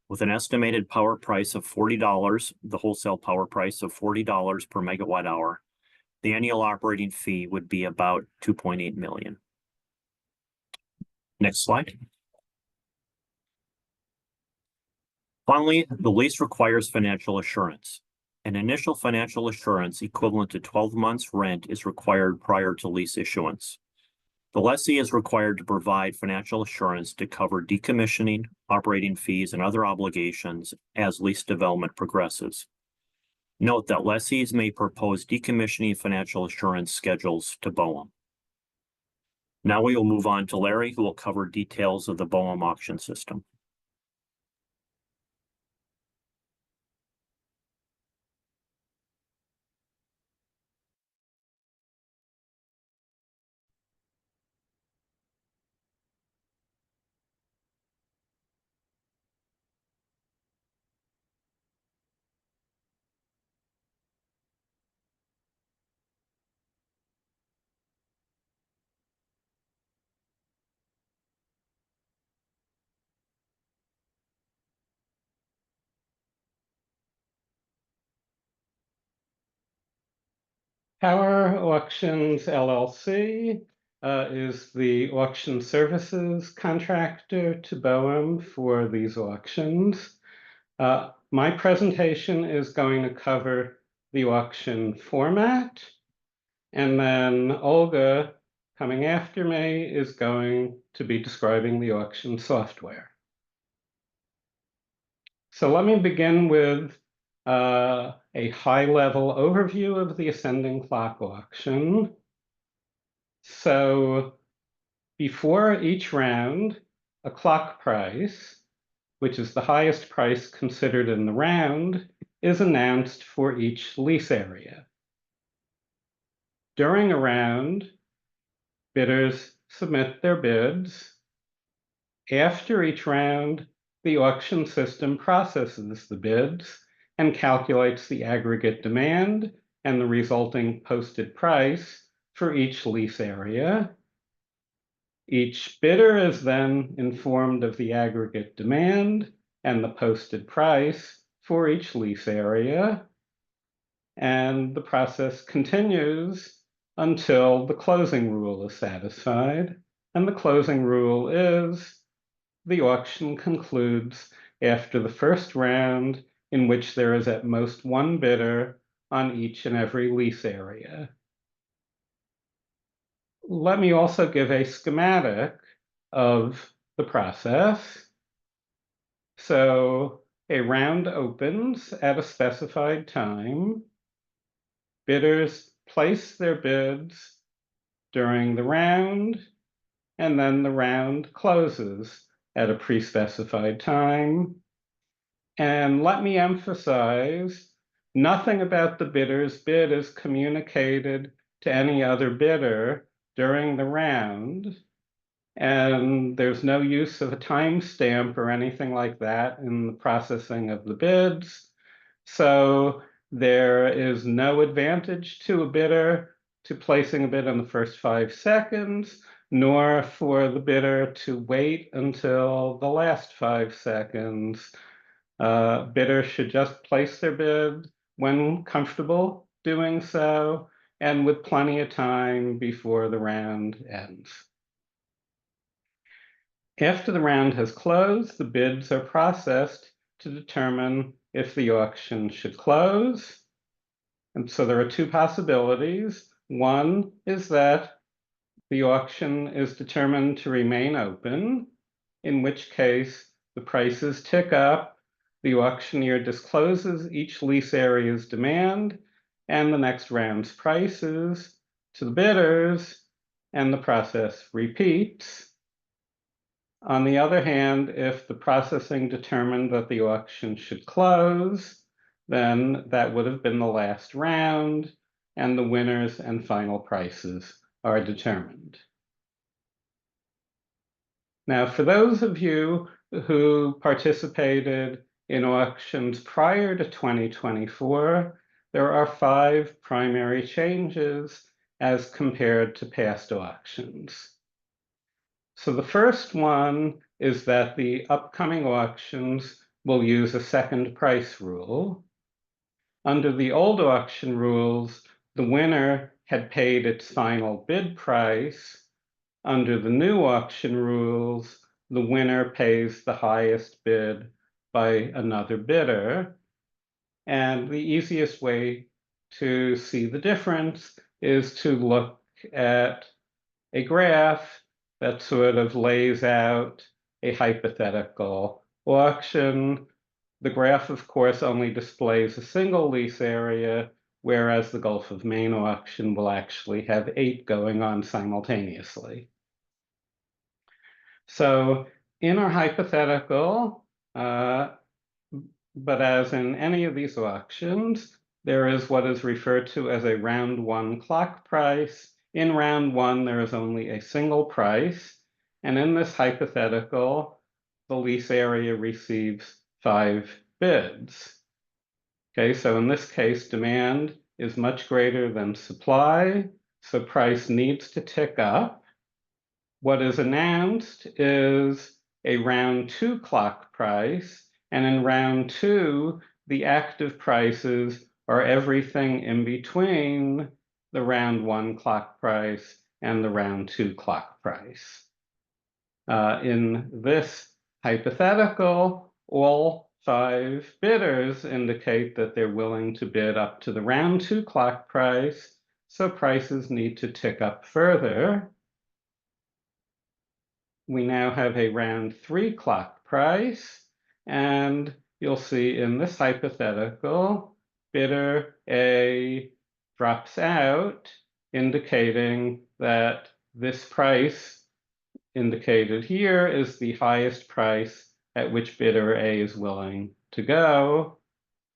with an estimated power price of $40, the wholesale power price of $40 per megawatt hour. The annual operating fee would be about $2.8 million. Next slide. Finally, the lease requires financial assurance. An initial financial assurance equivalent to 12 months rent is required prior to lease issuance. The lessee is required to provide financial assurance to cover decommissioning, operating fees, and other obligations as lease development progresses. Note that lessees may propose decommissioning financial assurance schedules to BOEM. Now we will move on to Larry, who will cover details of the BOEM auction system. Power Auctions LLC is the auction services contractor to BOEM for these auctions. My presentation is going to cover the auction format, and then Olga, coming after me, is going to be describing the auction software. So let me begin with a high-level overview of the ascending clock auction. So before each round, a clock price, which is the highest price considered in the round, is announced for each lease area. During a round, bidders submit their bids. After each round, the auction system processes the bids and calculates the aggregate demand and the resulting posted price for each lease area. Each bidder is then informed of the aggregate demand and the posted price for each lease area. And the process continues until the closing rule is satisfied. And the closing rule is the auction concludes after the first round, in which there is at most one bidder on each and every lease area. Let me also give a schematic of the process. So a round opens at a specified time. Bidders place their bids during the round, and then the round closes at a pre-specified time. And let me emphasize, nothing about the bidder's bid is communicated to any other bidder during the round. and there's no use of a timestamp or anything like that in the processing of the bids. So there is no advantage to a bidder to placing a bid in the first 5 seconds, nor for the bidder to wait until the last 5 seconds. Bidders should just place their bid when comfortable doing so, and with plenty of time before the round ends. After the round has closed, the bids are processed to determine if the auction should close. And so there are 2 possibilities. One is that the auction is determined to remain open, in which case the prices tick up, the auctioneer discloses each lease area's demand and the next round's prices to the bidders, and the process repeats. On the other hand, if the processing determined that the auction should close, then that would have been the last round, and the winners and final prices are determined. Now, for those of you who participated in auctions prior to 2024, there are 5 primary changes as compared to past auctions. So the first one is that the upcoming auctions will use a second price rule. Under the old auction rules, the winner had paid its final bid price. Under the new auction rules, the winner pays the highest bid by another bidder. And the easiest way to see the difference is to look at a graph that sort of lays out a hypothetical auction. The graph, of course, only displays a single lease area, whereas the Gulf of Maine auction will actually have 8 going on simultaneously. So in our hypothetical, but as in any of these auctions, there is what is referred to as a round 1 clock price. In round 1, there is only a single price, and in this hypothetical, the lease area receives 5 bids. Okay, so in this case, demand is much greater than supply, so price needs to tick up. What is announced is a round 2 clock price, and in round 2, the active prices are everything in between the round 1 clock price and the round 2 clock price. In this hypothetical, all 5 bidders indicate that they're willing to bid up to the round 2 clock price, so prices need to tick up further. We now have a round 3 clock price, and you'll see in this hypothetical, bidder A drops out, indicating that this price indicated here is the highest price at which bidder A is willing to go.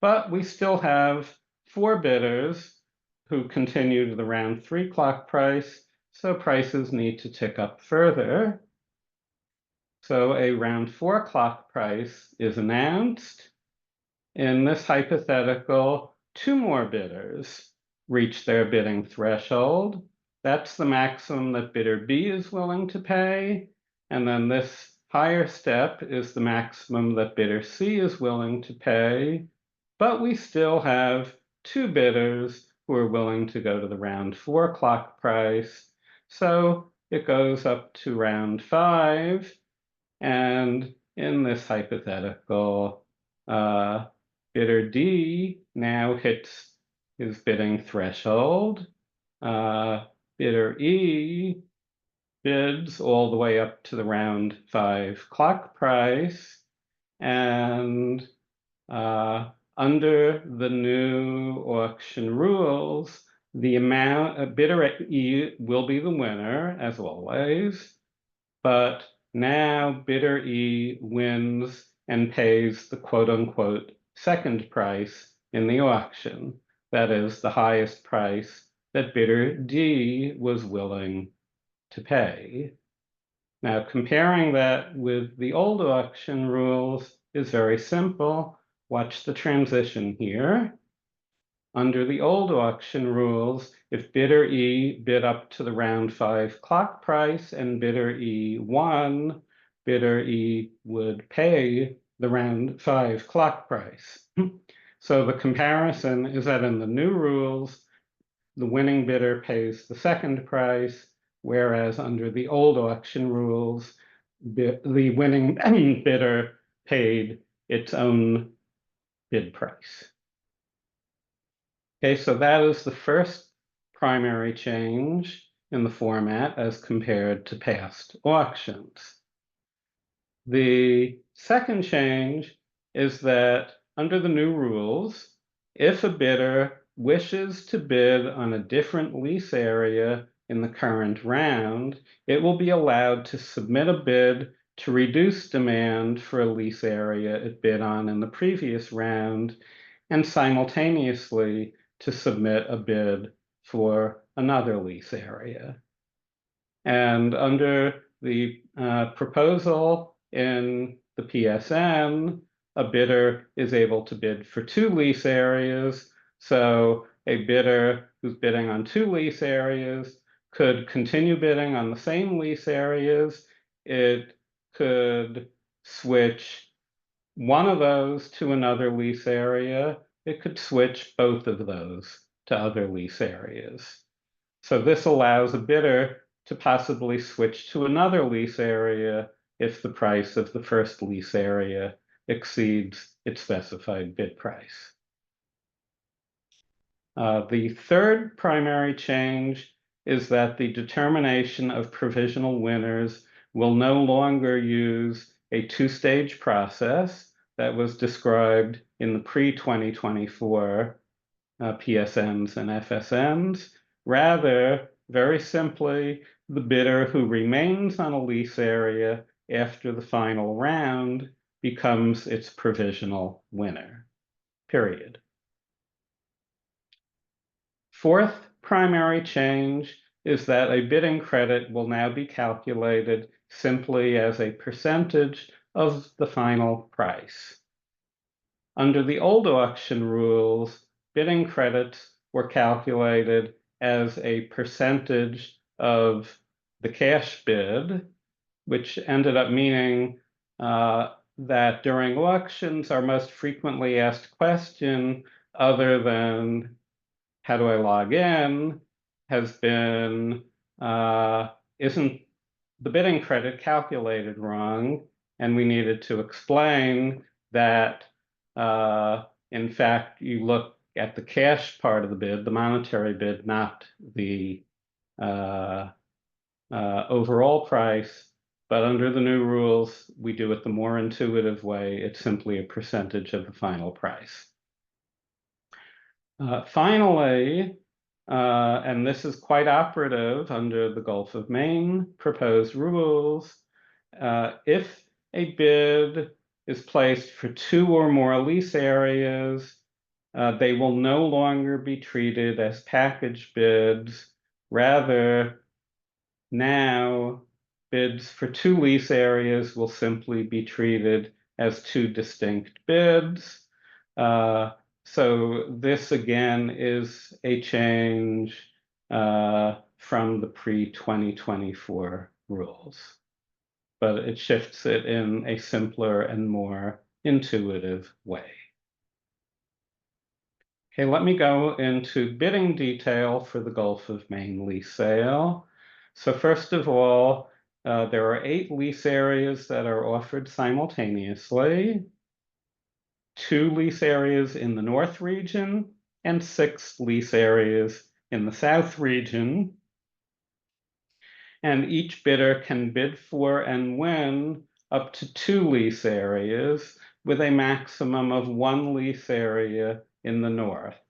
But we still have 4 bidders who continue to the round 3 clock price, so prices need to tick up further. So a round 4 clock price is announced. In this hypothetical, 2 more bidders reach their bidding threshold. That's the maximum that bidder B is willing to pay. And then this higher step is the maximum that bidder C is willing to pay. But we still have 2 bidders who are willing to go to the round 4 clock price. So it goes up to round 5. And in this hypothetical, bidder D now hits his bidding threshold. Bidder E bids all the way up to the round 5 clock price. And under the new auction rules, the amount bidder E will be the winner, as always, but now bidder E wins and pays the quote-unquote second price in the auction. That is the highest price that bidder D was willing to pay. Now, comparing that with the old auction rules is very simple. Watch the transition here. Under the old auction rules, if bidder E bid up to the round 5 clock price and bidder E won, bidder E would pay the round 5 clock price. So the comparison is that in the new rules, the winning bidder pays the second price, whereas under the old auction rules, the winning bidder paid its own bid price. Okay, so that is the first primary change in the format as compared to past auctions. The second change is that under the new rules, if a bidder wishes to bid on a different lease area in the current round, it will be allowed to submit a bid to reduce demand for a lease area it bid on in the previous round, and simultaneously to submit a bid for another lease area. And under the proposal in the PSN, a bidder is able to bid for 2 lease areas. So a bidder who's bidding on 2 lease areas could continue bidding on the same lease areas. It could switch one of those to another lease area. It could switch both of those to other lease areas. So this allows a bidder to possibly switch to another lease area if the price of the first lease area exceeds its specified bid price. The third primary change is that the determination of provisional winners will no longer use a 2-stage process that was described in the pre-2024 PSNs and FSNs. Rather, very simply, the bidder who remains on a lease area after the final round becomes its provisional winner, period. Fourth primary change is that a bidding credit will now be calculated simply as a percentage of the final price. Under the old auction rules, bidding credits were calculated as a percentage of the cash bid, which ended up meaning that during auctions, our most frequently asked question, other than how do I log in, has been, isn't the bidding credit calculated wrong? And we needed to explain that, in fact, you look at the cash part of the bid, the monetary bid, not the overall price. But under the new rules, we do it the more intuitive way. It's simply a percentage of the final price. Finally, and this is quite operative under the Gulf of Maine proposed rules, if a bid is placed for 2 or more lease areas, they will no longer be treated as package bids. Rather, now bids for 2 lease areas will simply be treated as 2 distinct bids. So this again is a change from the pre-2024 rules, but it shifts it in a simpler and more intuitive way. Okay, let me go into bidding detail for the Gulf of Maine lease sale. So first of all, there are 8 lease areas that are offered simultaneously. 2 lease areas in the North region and 6 lease areas in the South region. And each bidder can bid for and win up to 2 lease areas with a maximum of 1 lease area in the North.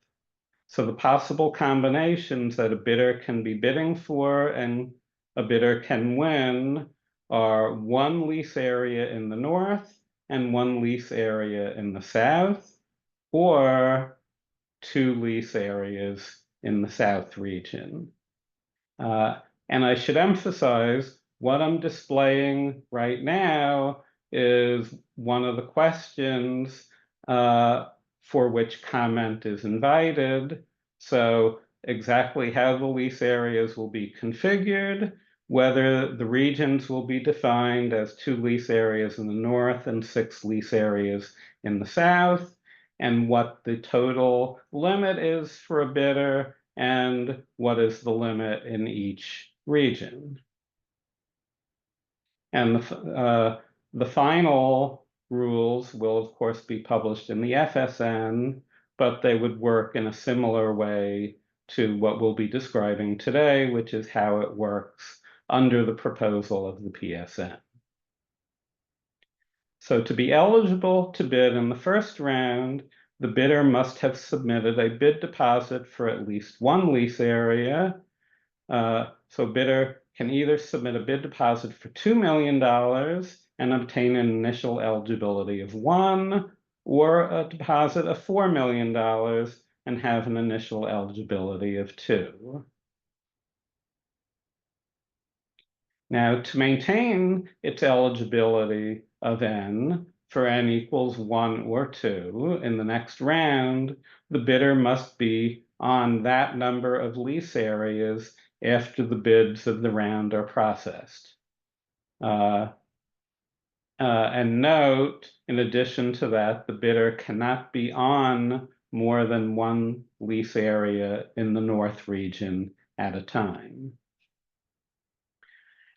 So the possible combinations that a bidder can be bidding for and a bidder can win are 1 lease area in the North and 1 lease area in the South, or 2 lease areas in the South region. And I should emphasize what I'm displaying right now is one of the questions for which comment is invited. So exactly how the lease areas will be configured, whether the regions will be defined as 2 lease areas in the north and 6 lease areas in the south, and what the total limit is for a bidder, and what is the limit in each region. And the final rules will, of course, be published in the FSN, but they would work in a similar way to what we'll be describing today, which is how it works under the proposal of the PSN. So to be eligible to bid in the first round, the bidder must have submitted a bid deposit for at least 1 lease area. So bidder can either submit a bid deposit for $2 million and obtain an initial eligibility of 1, or a deposit of $4 million and have an initial eligibility of 2. Now, to maintain its eligibility of N for N equals 1 or 2 in the next round, the bidder must be on that number of lease areas after the bids of the round are processed. And note, in addition to that, the bidder cannot be on more than 1 lease area in the north region at a time.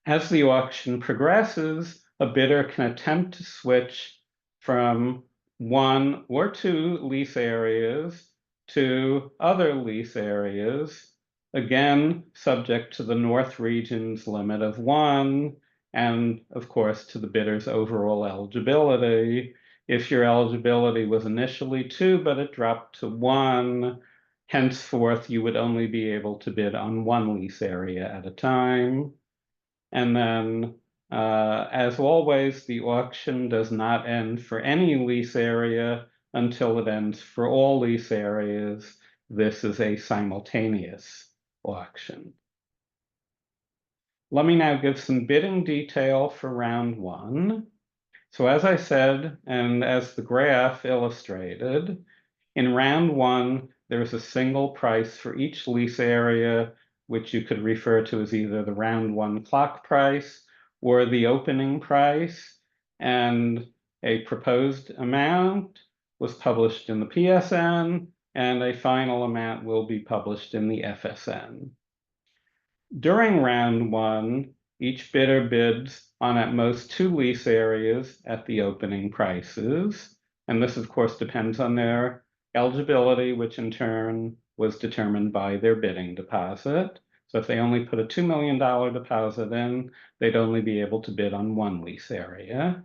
As the auction progresses, a bidder can attempt to switch from 1 or 2 lease areas to other lease areas, again, subject to the north region's limit of 1, and of course to the bidder's overall eligibility. If your eligibility was initially 2, but it dropped to 1, henceforth you would only be able to bid on 1 lease area at a time. And then, as always, the auction does not end for any lease area until it ends for all lease areas. This is a simultaneous auction. Let me now give some bidding detail for round 1. So as I said, and as the graph illustrated, in round 1, there's a single price for each lease area, which you could refer to as either the round 1 clock price or the opening price, and a proposed amount was published in the PSN, and a final amount will be published in the FSN. During round 1, each bidder bids on at most 2 lease areas at the opening prices, and this of course depends on their eligibility, which in turn was determined by their bidding deposit. So if they only put a $2 million deposit in, they'd only be able to bid on 1 lease area.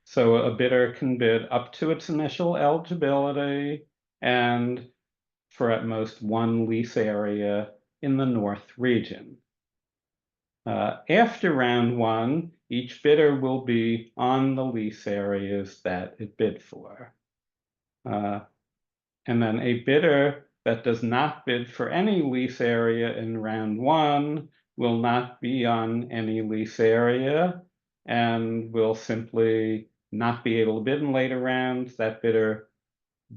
So a bidder can bid up to its initial eligibility and for at most 1 lease area in the north region. After round 1, each bidder will be on the lease areas that it bid for. And then a bidder that does not bid for any lease area in round 1 will not be on any lease area and will simply not be able to bid in later rounds. That bidder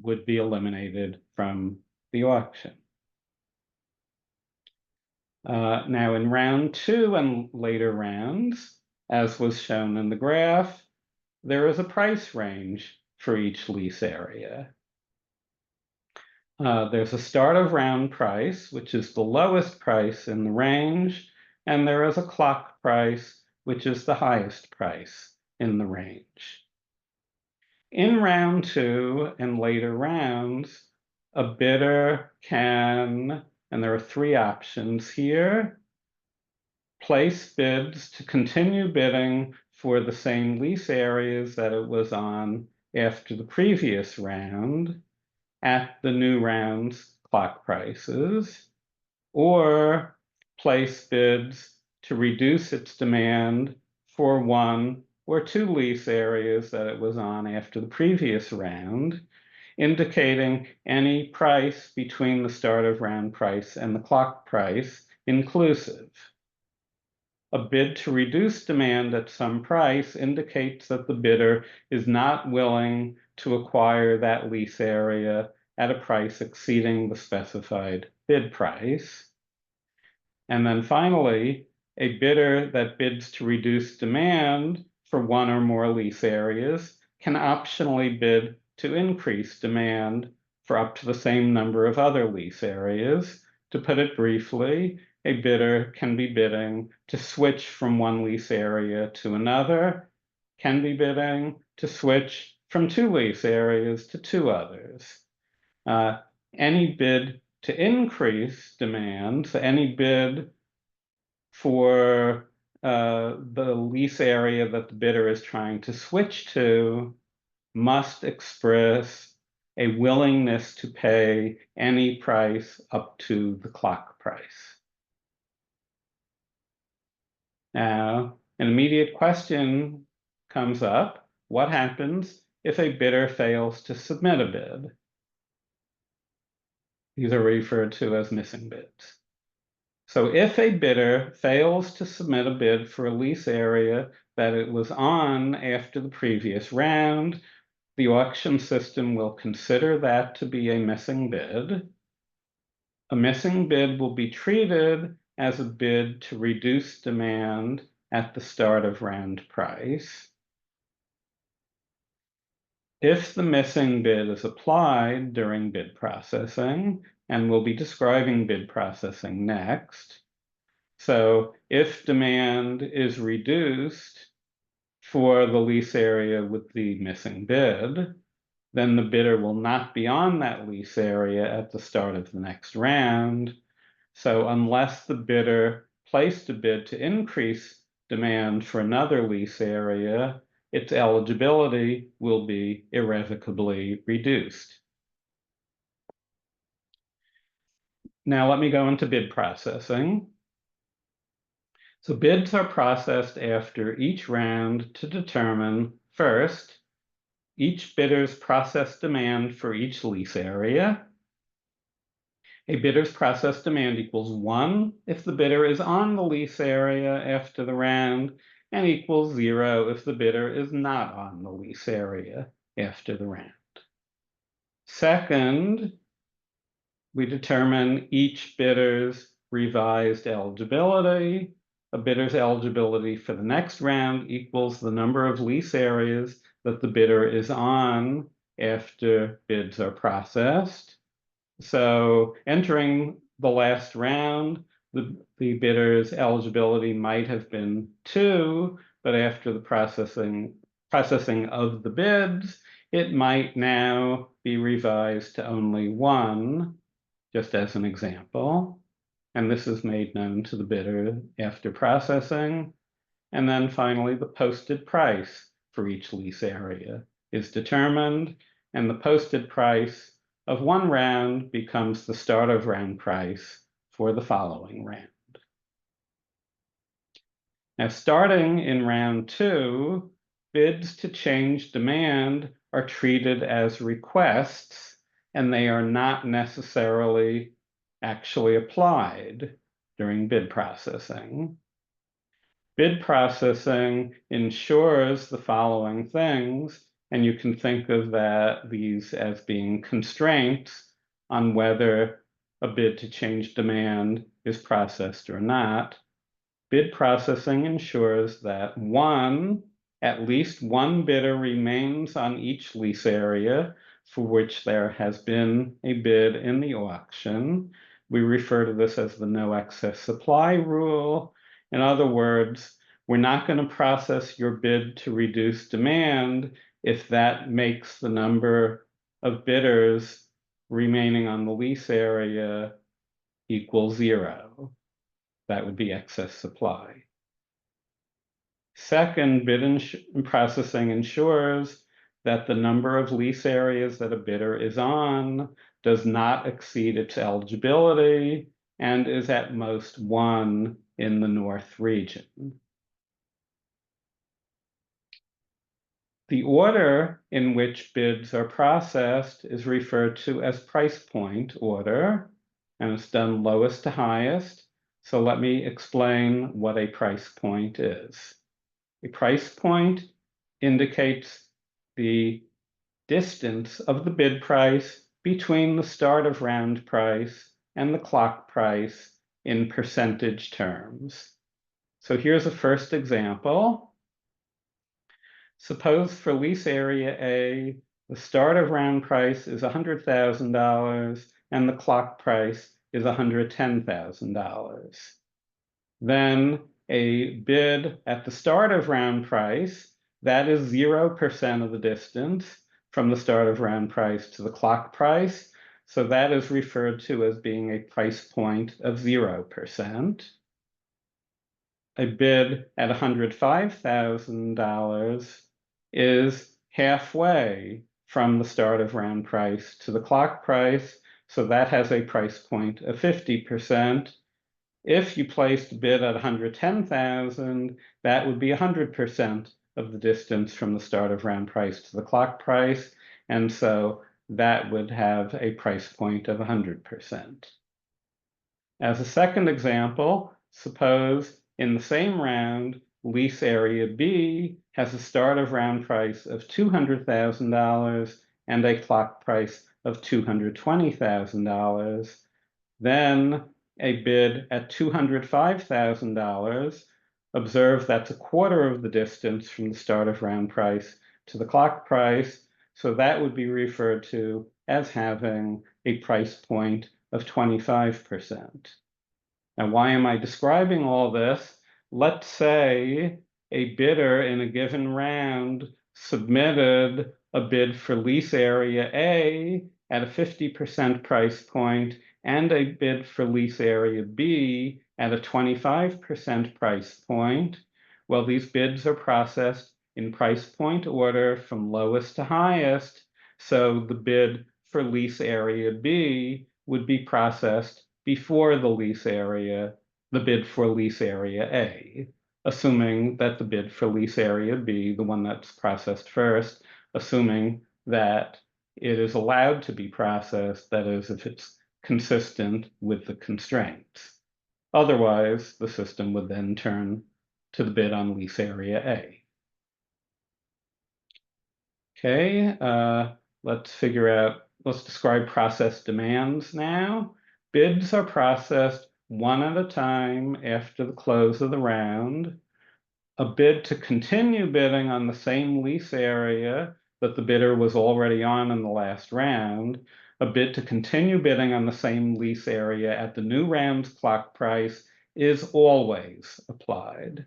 would be eliminated from the auction. Now in round 2 and later rounds, as was shown in the graph, there is a price range for each lease area. There's a start of round price, which is the lowest price in the range, and there is a clock price, which is the highest price in the range. In round 2 and later rounds, a bidder can, and there are 3 options here, place bids to continue bidding for the same lease areas that it was on after the previous round at the new round's clock prices, or place bids to reduce its demand for 1 or 2 lease areas that it was on after the previous round, indicating any price between the start of round price and the clock price inclusive. a bid to reduce demand at some price indicates that the bidder is not willing to acquire that lease area at a price exceeding the specified bid price. And then finally, a bidder that bids to reduce demand for one or more lease areas can optionally bid to increase demand for up to the same number of other lease areas. To put it briefly, a bidder can be bidding to switch from one lease area to another, can be bidding to switch from two lease areas to two others. Any bid to increase demand, so any bid for the lease area that the bidder is trying to switch to, must express a willingness to pay any price up to the clock price. Now, an immediate question comes up: what happens if a bidder fails to submit a bid? These are referred to as missing bids. So if a bidder fails to submit a bid for a lease area that it was on after the previous round, the auction system will consider that to be a missing bid. A missing bid will be treated as a bid to reduce demand at the start of round price. If the missing bid is applied during bid processing, and we'll be describing bid processing next. So if demand is reduced for the lease area with the missing bid, then the bidder will not be on that lease area at the start of the next round. So unless the bidder placed a bid to increase demand for another lease area, its eligibility will be irrevocably reduced. Now let me go into bid processing. So bids are processed after each round to determine, first, each bidder's processed demand for each lease area. A bidder's processed demand equals 1 if the bidder is on the lease area after the round, and equals 0 if the bidder is not on the lease area after the round. Second, we determine each bidder's revised eligibility. A bidder's eligibility for the next round equals the number of lease areas that the bidder is on after bids are processed. So entering the last round, the bidder's eligibility might have been 2, but after the processing of the bids, it might now be revised to only 1, just as an example. And this is made known to the bidder after processing. And then finally, the posted price for each lease area is determined, and the posted price of one round becomes the start of round price for the following round. Now, starting in round 2, bids to change demand are treated as requests, and they are not necessarily actually applied during bid processing. Bid processing ensures the following things, and you can think of these as being constraints on whether a bid to change demand is processed or not. Bid processing ensures that at least one bidder remains on each lease area for which there has been a bid in the auction. We refer to this as the no excess supply rule. In other words, we're not going to process your bid to reduce demand if that makes the number of bidders remaining on the lease area equal 0. That would be excess supply. Second, bid processing ensures that the number of lease areas that a bidder is on does not exceed its eligibility and is at most 1 in the North region. The order in which bids are processed is referred to as price point order, and it's done lowest to highest. So let me explain what a price point is. A price point indicates the distance of the bid price between the start of round price and the clock price in percentage terms. So here's a first example. Suppose for lease area A, the start of round price is $100,000 and the clock price is $110,000. Then a bid at the start of round price, that is 0% of the distance from the start of round price to the clock price. So that is referred to as being a price point of 0%. A bid at $105,000 is halfway from the start of round price to the clock price. So that has a price point of 50%. If you placed a bid at 110,000, that would be 100% of the distance from the start of round price to the clock price. And so that would have a price point of 100%. As a second example, suppose in the same round, lease area B has a start of round price of $200,000 and a clock price of $220,000. Then a bid at $205,000, observe that's a quarter of the distance from the start of round price to the clock price. So that would be referred to as having a price point of 25%. Now, why am I describing all this? Let's say a bidder in a given round submitted a bid for lease area A at a 50% price point and a bid for lease area B at a 25% price point. Well, these bids are processed in price point order from lowest to highest. So the bid for lease area B would be processed before the bid for lease area A, assuming that the bid for lease area B, the one that's processed first, assuming that it is allowed to be processed, that is, if it's consistent with the constraints. Otherwise, the system would then turn to the bid on lease area A. Okay, let's describe process demands now. Bids are processed one at a time after the close of the round. A bid to continue bidding on the same lease area that the bidder was already on in the last round, a bid to continue bidding on the same lease area at the new round's clock price is always applied.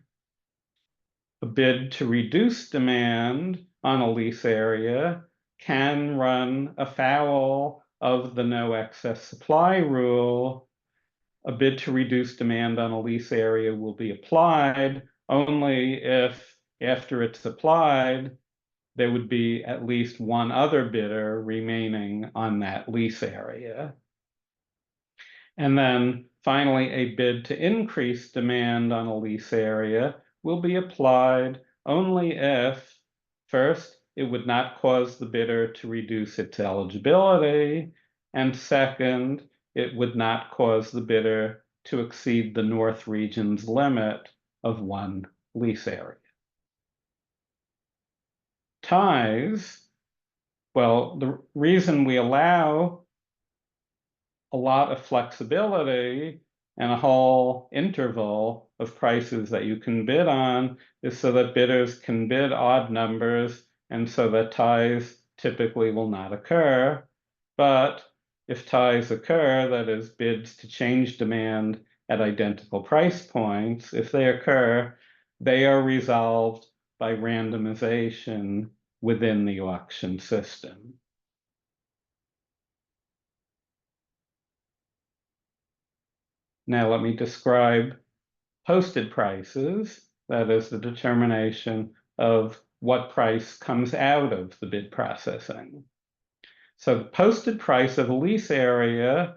A bid to reduce demand on a lease area can run afoul of the no excess supply rule. A bid to reduce demand on a lease area will be applied only if, after it's applied, there would be at least one other bidder remaining on that lease area. And then finally, a bid to increase demand on a lease area will be applied only if, first, it would not cause the bidder to reduce its eligibility, and second, it would not cause the bidder to exceed the North region's limit of one lease area. Ties, well, the reason we allow a lot of flexibility and a whole interval of prices that you can bid on is so that bidders can bid odd numbers and so that ties typically will not occur. But if ties occur, that is bids to change demand at identical price points, if they occur, they are resolved by randomization within the auction system. Now let me describe posted prices, that is the determination of what price comes out of the bid processing. So the posted price of a lease area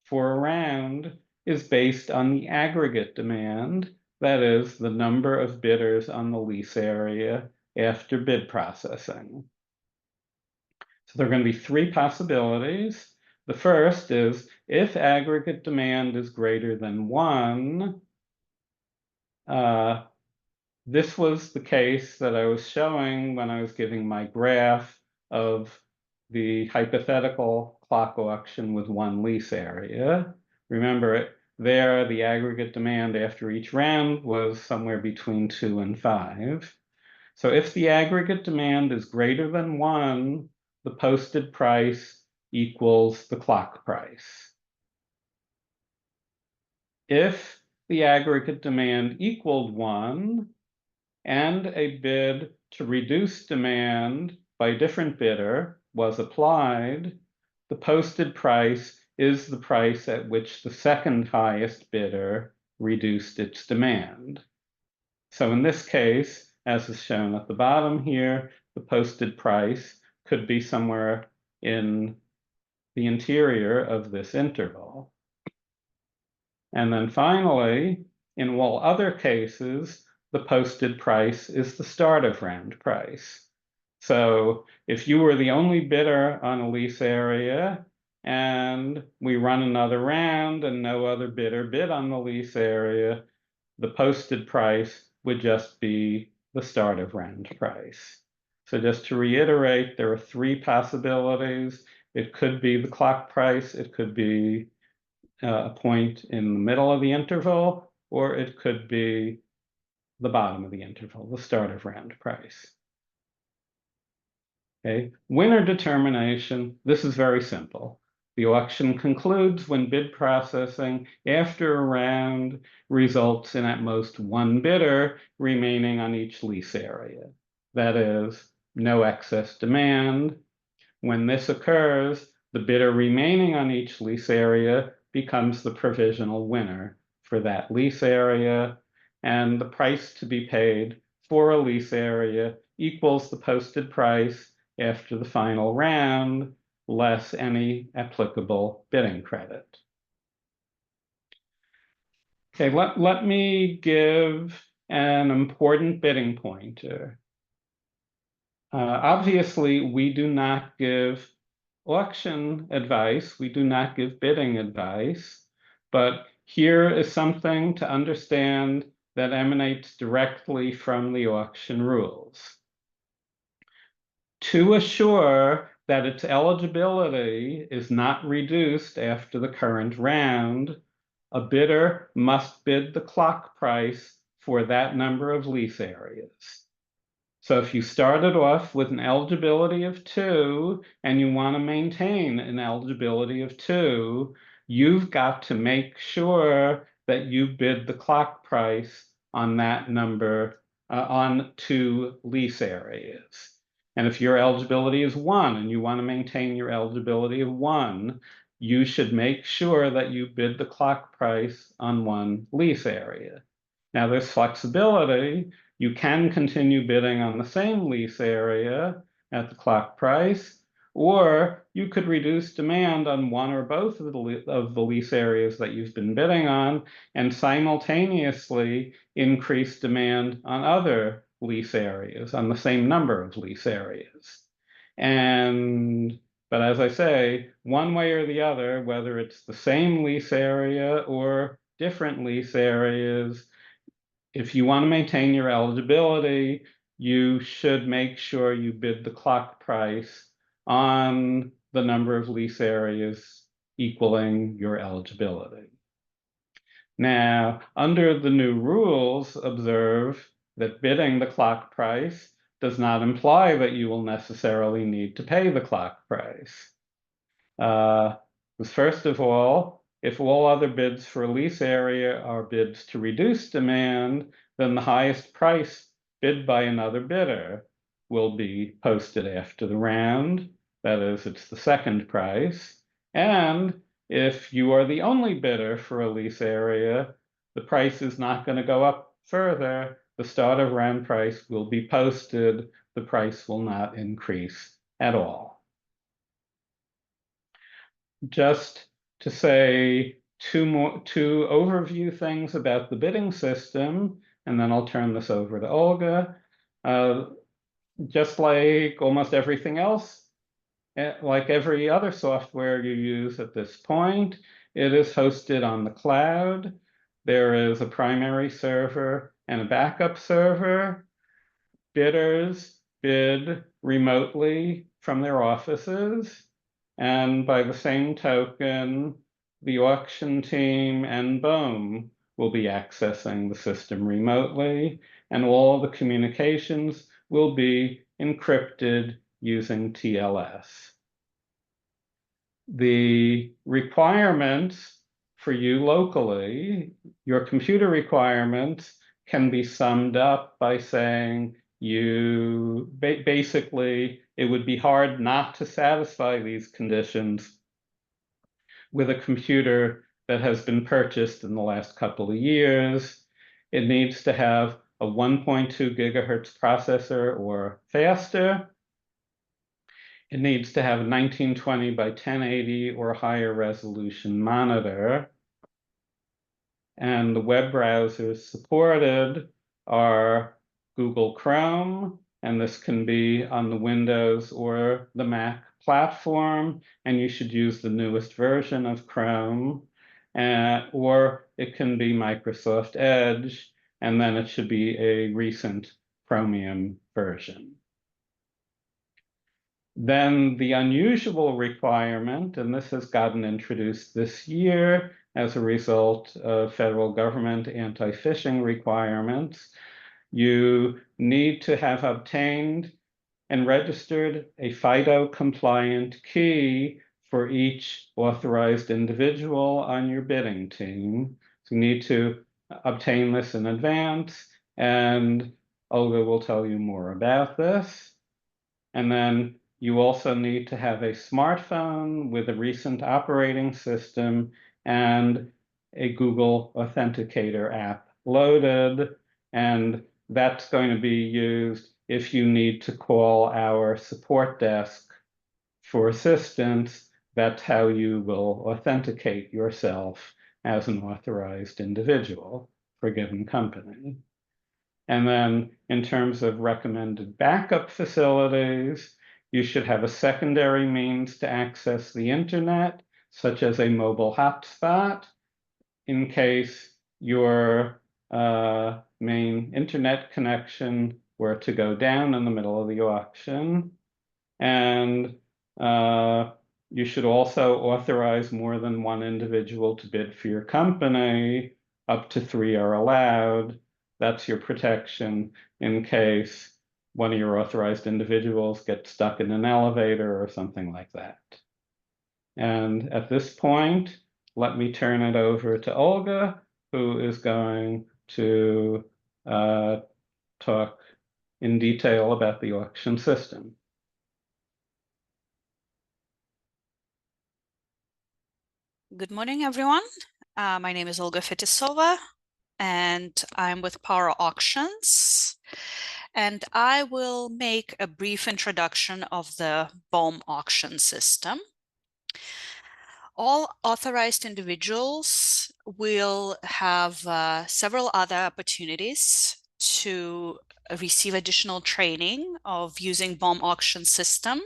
for a round is based on the aggregate demand, that is the number of bidders on the lease area after bid processing. So there are going to be three possibilities. The first is if aggregate demand is greater than 1, this was the case that I was showing when I was giving my graph of the hypothetical clock auction with 1 lease area. Remember, there the aggregate demand after each round was somewhere between 2 and 5. So if the aggregate demand is greater than 1, the posted price equals the clock price. If the aggregate demand equaled 1, and a bid to reduce demand by a different bidder was applied, the posted price is the price at which the second highest bidder reduced its demand. So in this case, as is shown at the bottom here, the posted price could be somewhere in the interior of this interval. And then finally, in all other cases, the posted price is the start of round price. So if you were the only bidder on a lease area and we run another round and no other bidder bid on the lease area, the posted price would just be the start of round price. So just to reiterate, there are 3 possibilities. It could be the clock price, it could be a point in the middle of the interval, or it could be the bottom of the interval, the start of round price. Okay, winner determination, this is very simple. The auction concludes when bid processing after a round results in at most 1 bidder remaining on each lease area. That is, no excess demand. When this occurs, the bidder remaining on each lease area becomes the provisional winner for that lease area, and the price to be paid for a lease area equals the posted price after the final round, less any applicable bidding credit. Okay, let me give an important bidding pointer. Obviously, we do not give auction advice, we do not give bidding advice, but here is something to understand that emanates directly from the auction rules. To assure that its eligibility is not reduced after the current round, a bidder must bid the clock price for that number of lease areas. So if you started off with an eligibility of 2 and you want to maintain an eligibility of 2, you've got to make sure that you bid the clock price on that number on 2 lease areas. And if your eligibility is 1 and you want to maintain your eligibility of 1, you should make sure that you bid the clock price on 1 lease area. Now there's flexibility. You can continue bidding on the same lease area at the clock price, or you could reduce demand on 1 or both of the lease areas that you've been bidding on and simultaneously increase demand on other lease areas, on the same number of lease areas. But as I say, one way or the other, whether it's the same lease area or different lease areas, if you want to maintain your eligibility, you should make sure you bid the clock price on the number of lease areas equaling your eligibility. Now, under the new rules, observe that bidding the clock price does not imply that you will necessarily need to pay the clock price. First of all, if all other bids for a lease area are bids to reduce demand, then the highest price bid by another bidder will be posted after the round. That is, it's the second price. And if you are the only bidder for a lease area, the price is not going to go up further. The start of round price will be posted. The price will not increase at all. Just to say two overview things about the bidding system, and then I'll turn this over to Olga. Just like almost everything else like every other software you use at this point, it is hosted on the cloud. There is a primary server and a backup server. Bidders bid remotely from their offices. And by the same token, the auction team and BOEM will be accessing the system remotely, and all the communications will be encrypted using TLS. The requirements for you locally, your computer requirements can be summed up by saying you basically, it would be hard not to satisfy these conditions with a computer that has been purchased in the last couple of years. It needs to have a 1.2 gigahertz processor or faster. It needs to have a 1920 by 1080 or higher resolution monitor. And the web browsers supported are Google Chrome, and this can be on the Windows or the Mac platform, and you should use the newest version of Chrome, or it can be Microsoft Edge, and then it should be a recent Chromium version. Then the unusual requirement, and this has gotten introduced this year as a result of federal government anti-phishing requirements, you need to have obtained and registered a FIDO compliant key for each authorized individual on your bidding team. So you need to obtain this in advance, and Olga will tell you more about this. And then you also need to have a smartphone with a recent operating system and a Google Authenticator app loaded. And that's going to be used if you need to call our support desk for assistance. That's how you will authenticate yourself as an authorized individual for a given company. And then in terms of recommended backup facilities, you should have a secondary means to access the internet, such as a mobile hotspot, in case your main internet connection were to go down in the middle of the auction. And you should also authorize more than one individual to bid for your company. Up to 3 are allowed. That's your protection in case one of your authorized individuals gets stuck in an elevator or something like that. And at this point, let me turn it over to Olga, who is going to talk in detail about the auction system. Good morning, everyone. My name is Olga Fetisova, and I'm with Power Auctions. And I will make a brief introduction of the BOEM auction system. All authorized individuals will have several other opportunities to receive additional training of using BOEM auction system,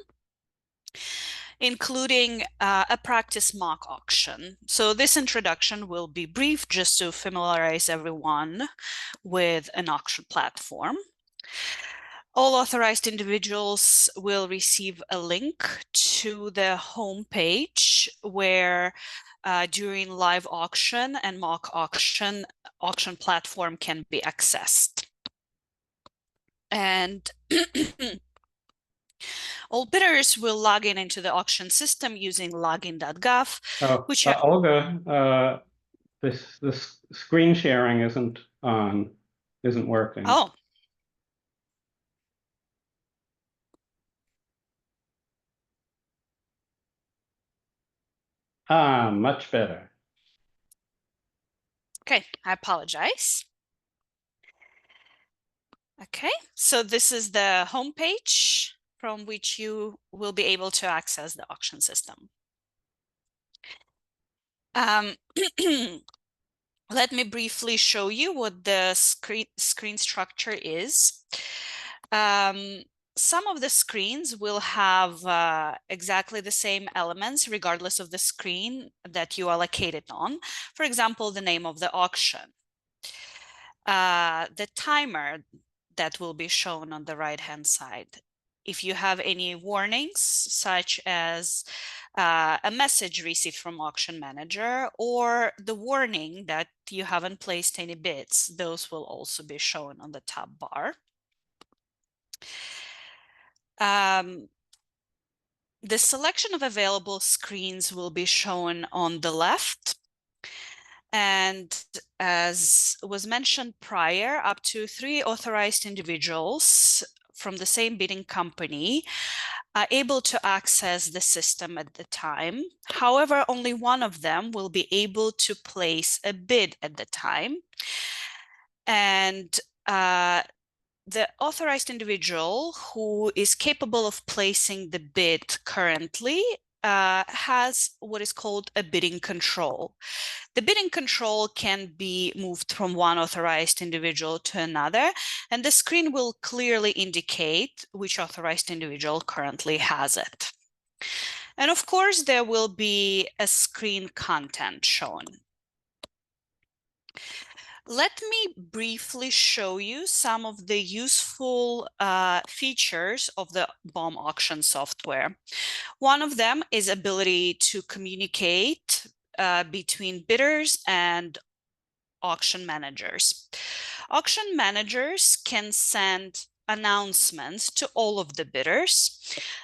including a practice mock auction. So this introduction will be brief just to familiarize everyone with an auction platform. All authorized individuals will receive a link to the home page where during live auction and mock auction platform can be accessed. And all bidders will log in into the auction system using login.gov. Olga, this screen sharing isn't working. Oh. Much better. Okay, I apologize. Okay, so this is the home page from which you will be able to access the auction system. Let me briefly show you what the screen structure is. some of the screens will have exactly the same elements regardless of the screen that you are located on. For example, the name of the auction, the timer that will be shown on the right-hand side. If you have any warnings, such as a message received from auction manager or the warning that you haven't placed any bids, those will also be shown on the top bar. The selection of available screens will be shown on the left. And as was mentioned prior, up to 3 authorized individuals from the same bidding company are able to access the system at the time. However, only one of them will be able to place a bid at the time. And the authorized individual who is capable of placing the bid currently has what is called a bidding control. The bidding control can be moved from one authorized individual to another, and the screen will clearly indicate which authorized individual currently has it. And of course, there will be a screen content shown. Let me briefly show you some of the useful features of the BOM auction software. One of them is ability to communicate between bidders and auction managers. Auction managers can send announcements to all of the bidders.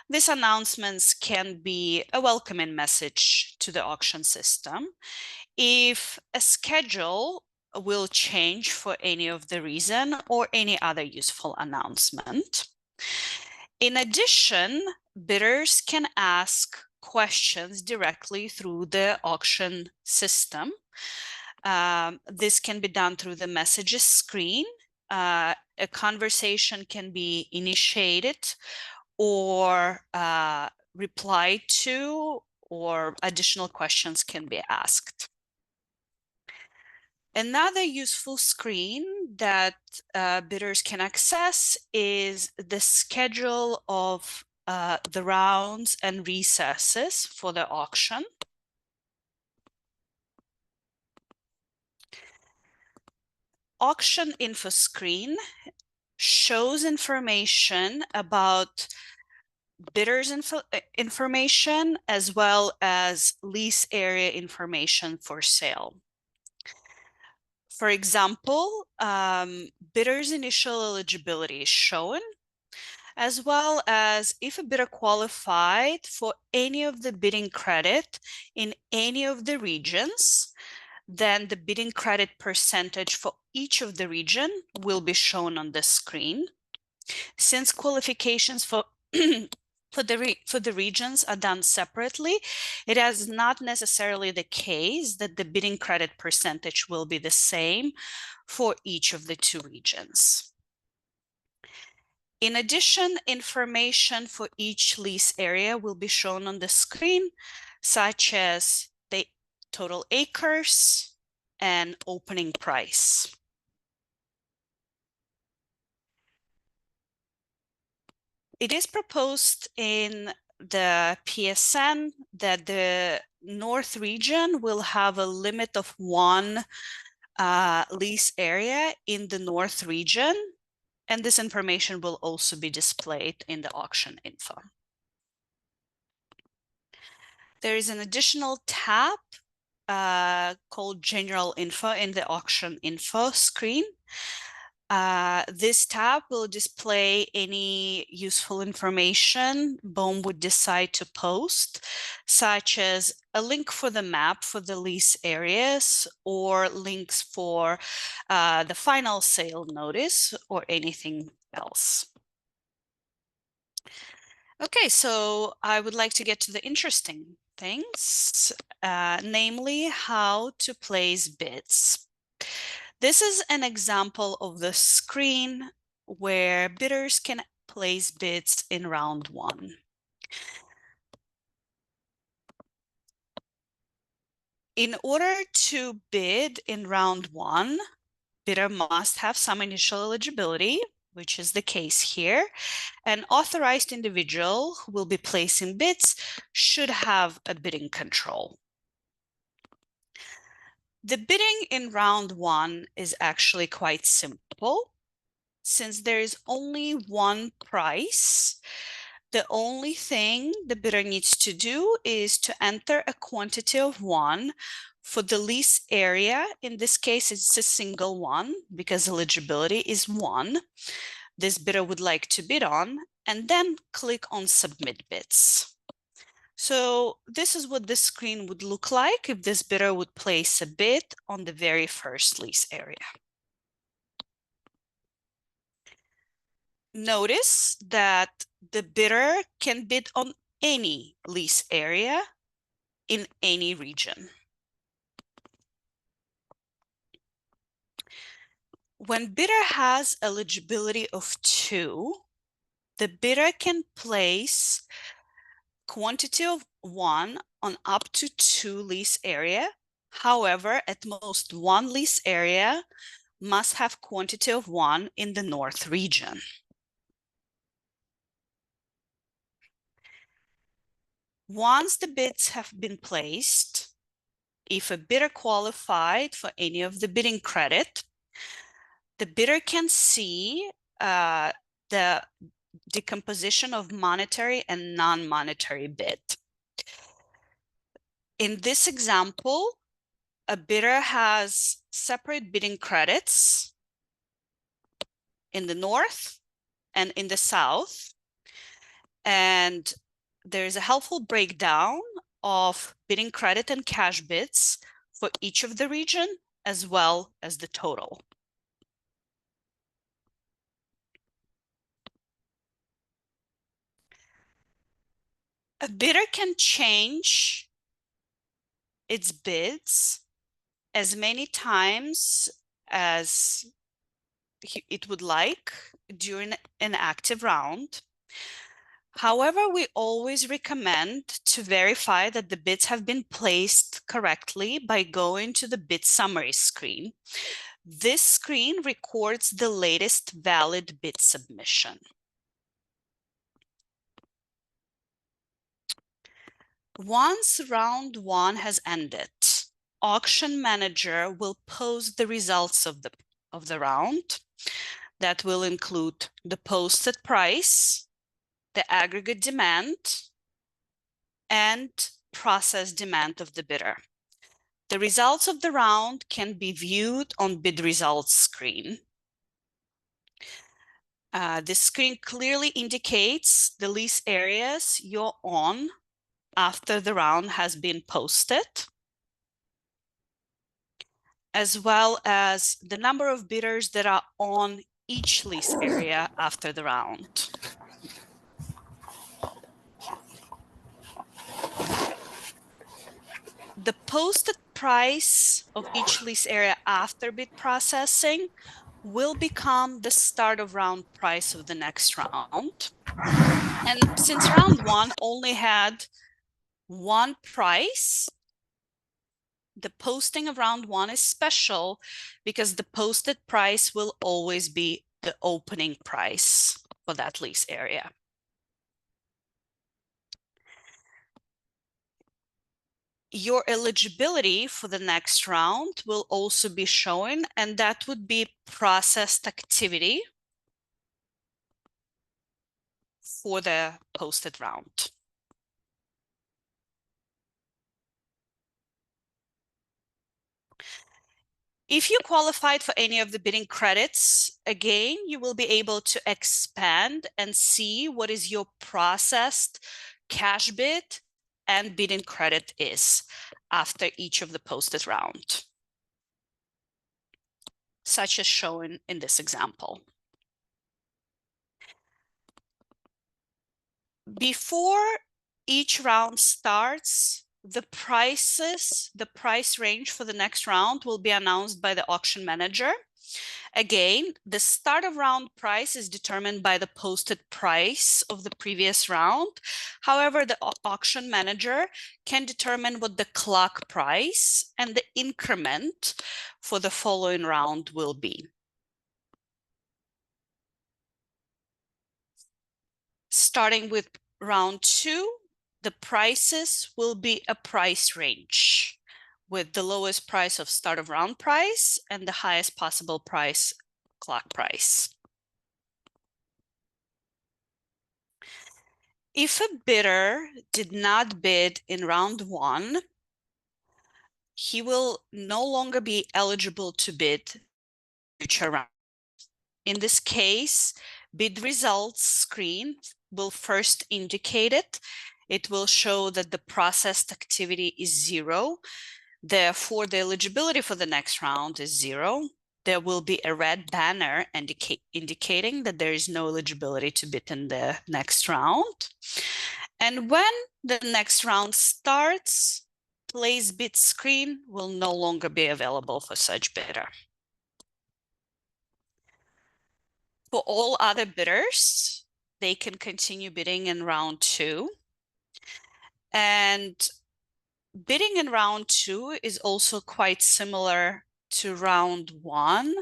These announcements can be a welcoming message to the auction system. If a schedule will change for any of the reason or any other useful announcement. In addition, bidders can ask questions directly through the auction system. This can be done through the messages screen. A conversation can be initiated or replied to, or additional questions can be asked. Another useful screen that bidders can access is the schedule of the rounds and recesses for the auction. Auction info screen shows information about bidders information as well as lease area information for sale. For example, bidder's initial eligibility is shown, as well as if a bidder qualified for any of the bidding credit in any of the regions, then the bidding credit percentage for each of the region will be shown on the screen. Since qualifications for for the regions are done separately, it is not necessarily the case that the bidding credit percentage will be the same for each of the 2 regions. In addition, information for each lease area will be shown on the screen, such as the total acres and opening price. It is proposed in the PSN that the North region will have a limit of 1 lease area in the North region, and this information will also be displayed in the auction info. There is an additional tab called General Info in the auction info screen. This tab will display any useful information BOM would decide to post, such as a link for the map for the lease areas or links for the final sale notice or anything else. Okay, so I would like to get to the interesting things, namely how to place bids. This is an example of the screen where bidders can place bids in round 1. In order to bid in round 1, bidder must have some initial eligibility. which is the case here, an authorized individual who will be placing bids should have a bidding control. The bidding in round one is actually quite simple. Since there is only one price, the only thing the bidder needs to do is to enter a quantity of one for the lease area. In this case, it's a single one because eligibility is one this bidder would like to bid on, and then click on Submit Bids. So this is what this screen would look like if this bidder would place a bid on the very first lease area. Notice that the bidder can bid on any lease area in any region. When bidder has eligibility of 2, the bidder can place quantity of 1 on up to 2 lease area. However, at most 1 lease area must have quantity of 1 in the north region. Once the bids have been placed, if a bidder qualified for any of the bidding credit, the bidder can see the decomposition of monetary and non-monetary bid. In this example, a bidder has separate bidding credits in the north and in the south, and there's a helpful breakdown of bidding credit and cash bids for each of the region as well as the total. A bidder can change its bids as many times as it would like during an active round. However, we always recommend to verify that the bids have been placed correctly by going to the bid summary screen. This screen records the latest valid bid submission. Once round one has ended, auction manager will post the results of the round. That will include the posted price, the aggregate demand, and process demand of the bidder. The results of the round can be viewed on bid results screen. This screen clearly indicates the lease areas you're on after the round has been posted, as well as the number of bidders that are on each lease area after the round. The posted price of each lease area after bid processing will become the start of round price of the next round. And since round one only had one price, the posting of round one is special because the posted price will always be the opening price for that lease area. Your eligibility for the next round will also be shown, and that would be processed activity for the posted round. If you qualified for any of the bidding credits, again, you will be able to expand and see what is your processed cash bid and bidding credit is after each of the posted round, such as shown in this example. Before each round starts, the price range for the next round will be announced by the auction manager. Again, the start of round price is determined by the posted price of the previous round. However, the auction manager can determine what the clock price and the increment for the following round will be. Starting with round 2, the prices will be a price range with the lowest price of start of round price and the highest possible price clock price. If a bidder did not bid in round 1, he will no longer be eligible to bid future round. In this case, bid results screen will first indicate it. It will show that the processed activity is 0. Therefore, the eligibility for the next round is 0. There will be a red banner indicating that there is no eligibility to bid in the next round. And when the next round starts, place bid screen will no longer be available for such bidder. For all other bidders, they can continue bidding in round 2. And bidding in round 2 is also quite similar to round 1.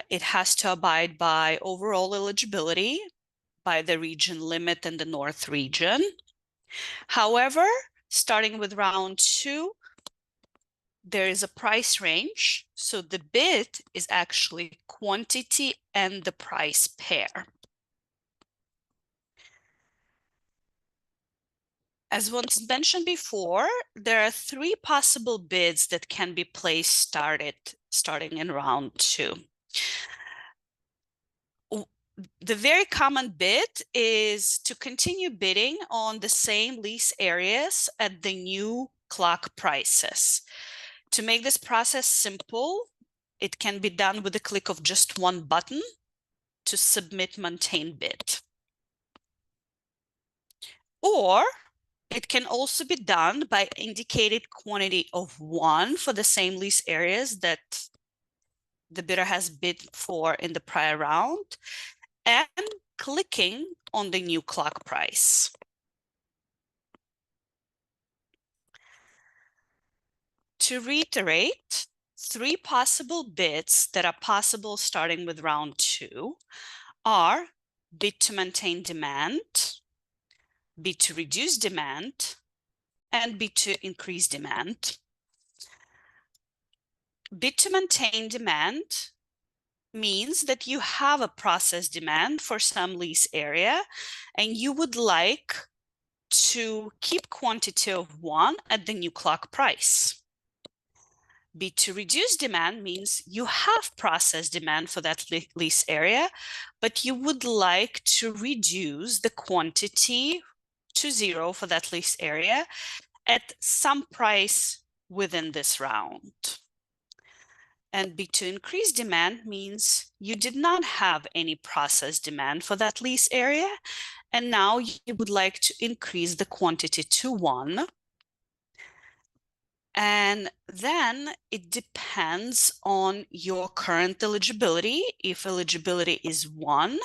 It has to abide by overall eligibility, by the region limit in the North region. However, starting with round 2, there is a price range. So the bid is actually quantity and the price pair. As was mentioned before, there are 3 possible bids that can be placed starting in round 2. The very common bid is to continue bidding on the same lease areas at the new clock prices. To make this process simple, it can be done with a click of just one button to submit maintain bid. Or it can also be done by indicated quantity of 1 for the same lease areas that the bidder has bid for in the prior round, and clicking on the new clock price. To reiterate, 3 possible bids that are possible starting with round 2 are bid to maintain demand, bid to reduce demand, and bid to increase demand. Bid to maintain demand means that you have a process demand for some lease area and you would like to keep quantity of 1 at the new clock price. Bid to reduce demand means you have process demand for that lease area, but you would like to reduce the quantity to 0 for that lease area at some price within this round. And bid to increase demand means you did not have any process demand for that lease area, and now you would like to increase the quantity to 1. And then it depends on your current eligibility. If eligibility is 1,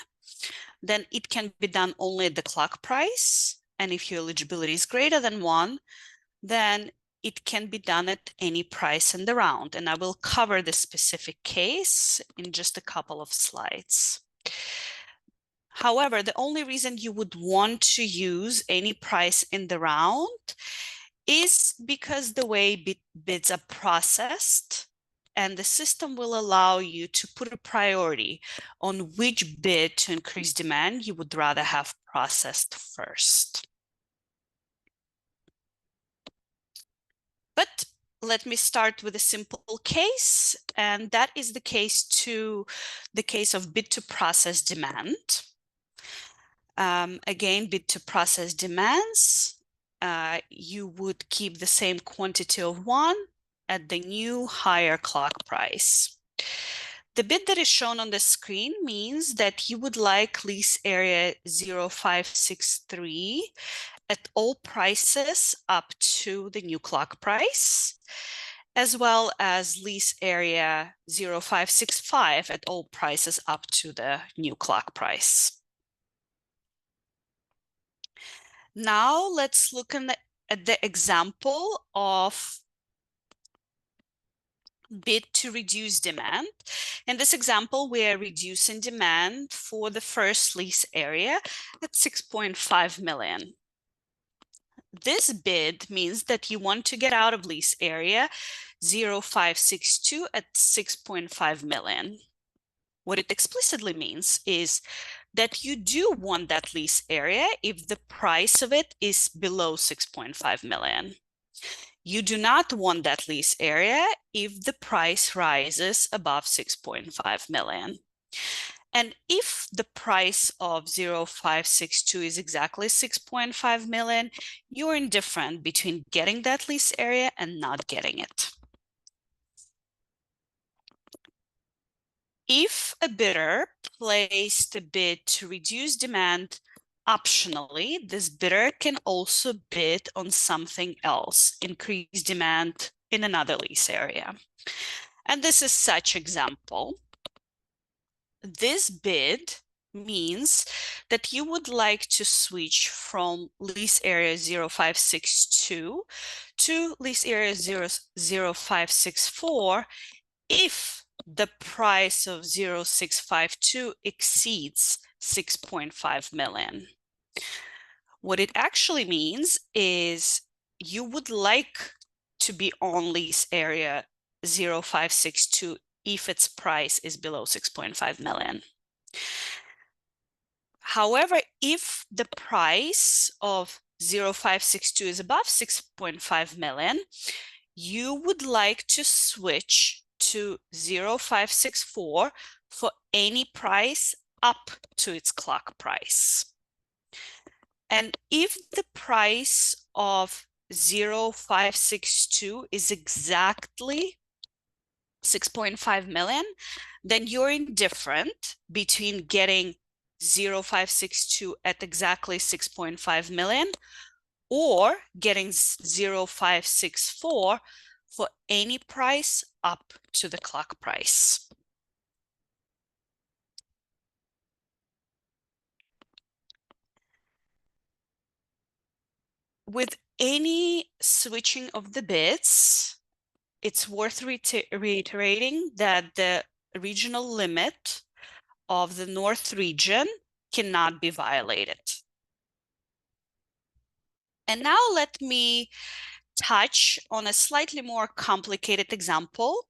then it can be done only at the clock price. And if your eligibility is greater than 1, then it can be done at any price in the round. And I will cover this specific case in just a couple of slides. However, the only reason you would want to use any price in the round is because the way bids are processed, and the system will allow you to put a priority on which bid to increase demand you would rather have processed first. But let me start with a simple case, and that is the case of bid to process demand. Again, bid to process demands, you would keep the same quantity of 1 at the new higher clock price. The bid that is shown on the screen means that you would like lease area 0563 at all prices up to the new clock price, as well as lease area 0565 at all prices up to the new clock price. Now let's look at the example of bid to reduce demand. In this example, we are reducing demand for the first lease area at 6.5 million. This bid means that you want to get out of lease area 0562 at 6.5 million. What it explicitly means is that you do want that lease area if the price of it is below 6.5 million. You do not want that lease area if the price rises above 6.5 million. And if the price of 0562 is exactly 6.5 million, you're indifferent between getting that lease area and not getting it. If a bidder placed a bid to reduce demand optionally, this bidder can also bid on something else, increase demand in another lease area. And this is such example. This bid means that you would like to switch from lease area 0562 to lease area 0564 if the price of 0652 exceeds 6.5 million. What it actually means is you would like to be on lease area 0562 if its price is below 6.5 million. However, if the price of 0562 is above 6.5 million, you would like to switch to 0564 for any price up to its clock price. And if the price of 0562 is exactly 6.5 million, then you're indifferent between getting 0562 at exactly 6.5 million or getting 0564 for any price up to the clock price. With any switching of the bids, it's worth reiterating that the regional limit of the North region cannot be violated. And now let me touch on a slightly more complicated example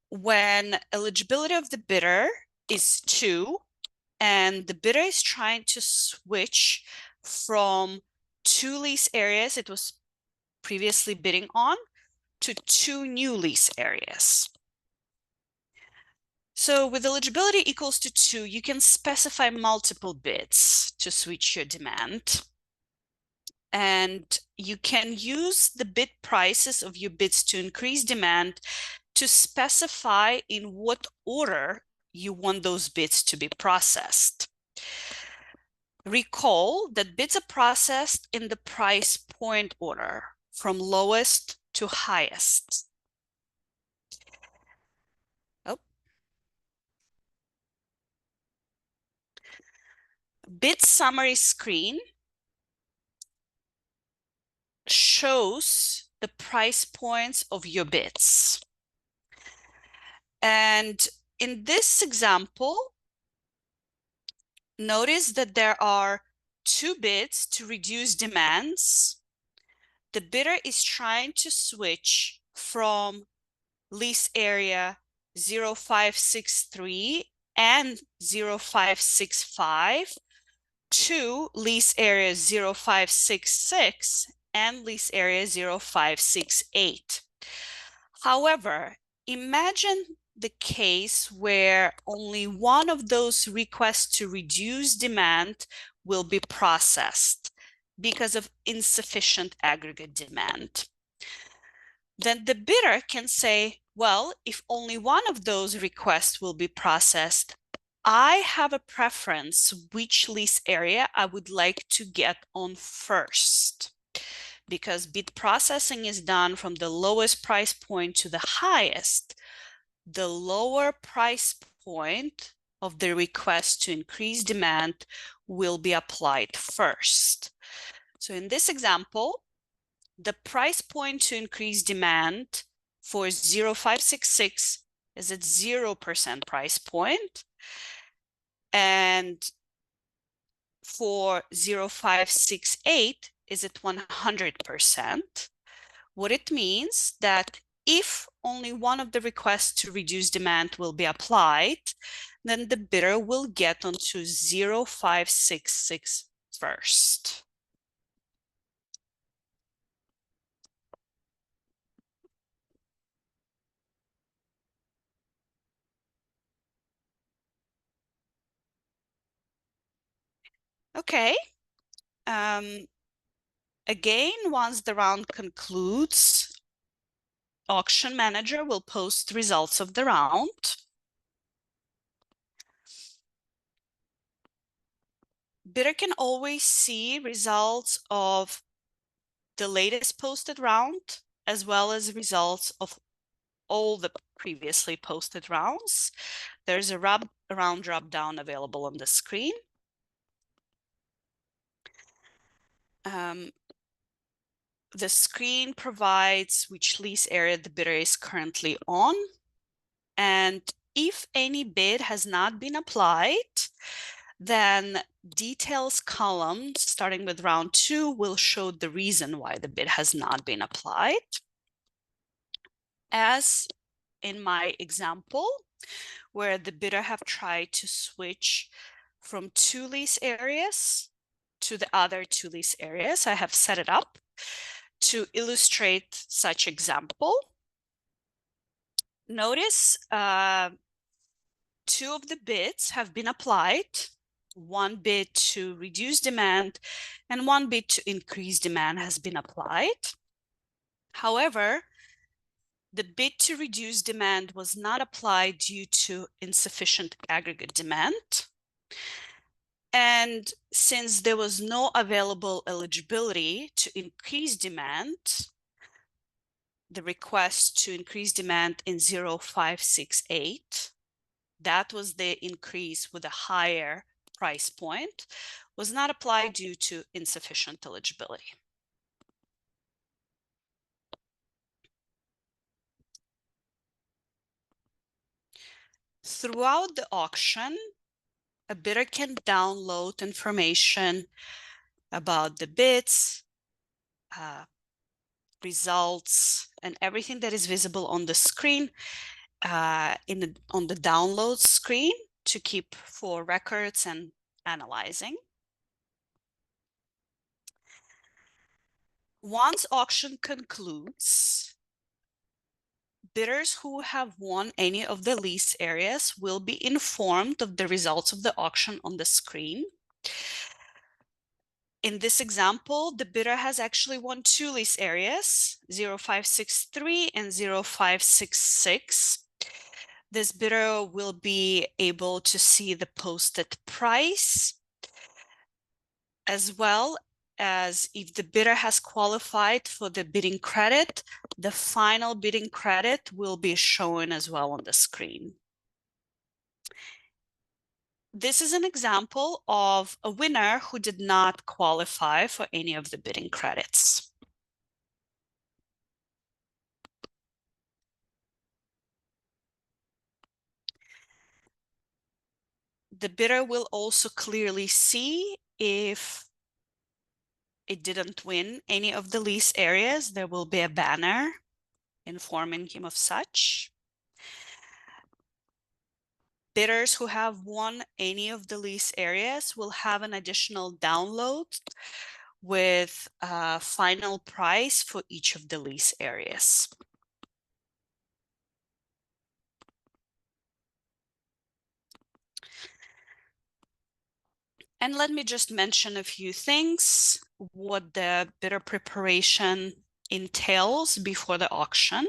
when eligibility of the bidder is 2 and the bidder is trying to switch from 2 lease areas it was previously bidding on to 2 new lease areas. So with eligibility equals to 2, you can specify multiple bids to switch your demand. And you can use the bid prices of your bids to increase demand to specify in what order you want those bids to be processed. Recall that bids are processed in the price point order from lowest to highest. Bid summary screen shows the price points of your bids. And in this example, notice that there are 2 bids to reduce demands. The bidder is trying to switch from lease area 0563 and 0565 to lease area 0566 and lease area 0568. However, imagine the case where only one of those requests to reduce demand will be processed because of insufficient aggregate demand. Then the bidder can say, well, if only one of those requests will be processed, I have a preference which lease area I would like to get on first. Because bid processing is done from the lowest price point to the highest, the lower price point of the request to increase demand will be applied first. So in this example, the price point to increase demand for 0566 is at 0% price point, and for 0568 is at 100%. What it means that if only one of the requests to reduce demand will be applied, then the bidder will get onto 0566 first. Okay. Again, once the round concludes, auction manager will post results of the round. Bidder can always see results of the latest posted round, as well as results of all the previously posted rounds. There's a round drop down available on the screen. The screen provides which lease area the bidder is currently on. And if any bid has not been applied, then details column starting with round 2 will show the reason why the bid has not been applied. As in my example, where the bidder have tried to switch from 2 lease areas to the other 2 lease areas, I have set it up to illustrate such example. Notice 2 of the bids have been applied, one bid to reduce demand and one bid to increase demand has been applied. However, the bid to reduce demand was not applied due to insufficient aggregate demand. And since there was no available eligibility to increase demand, the request to increase demand in 0568, that was the increase with a higher price point, was not applied due to insufficient eligibility. Throughout the auction, a bidder can download information about the bids, results, and everything that is visible on the screen on the download screen to keep for records and analyzing. Once auction concludes, bidders who have won any of the lease areas will be informed of the results of the auction on the screen. In this example, the bidder has actually won 2 lease areas, 0563 and 0566. This bidder will be able to see the posted price, as well as if the bidder has qualified for the bidding credit, the final bidding credit will be shown as well on the screen. This is an example of a winner who did not qualify for any of the bidding credits. The bidder will also clearly see if it didn't win any of the lease areas. There will be a banner informing him of such. Bidders who have won any of the lease areas will have an additional download with a final price for each of the lease areas. And let me just mention a few things, what the bidder preparation entails before the auction.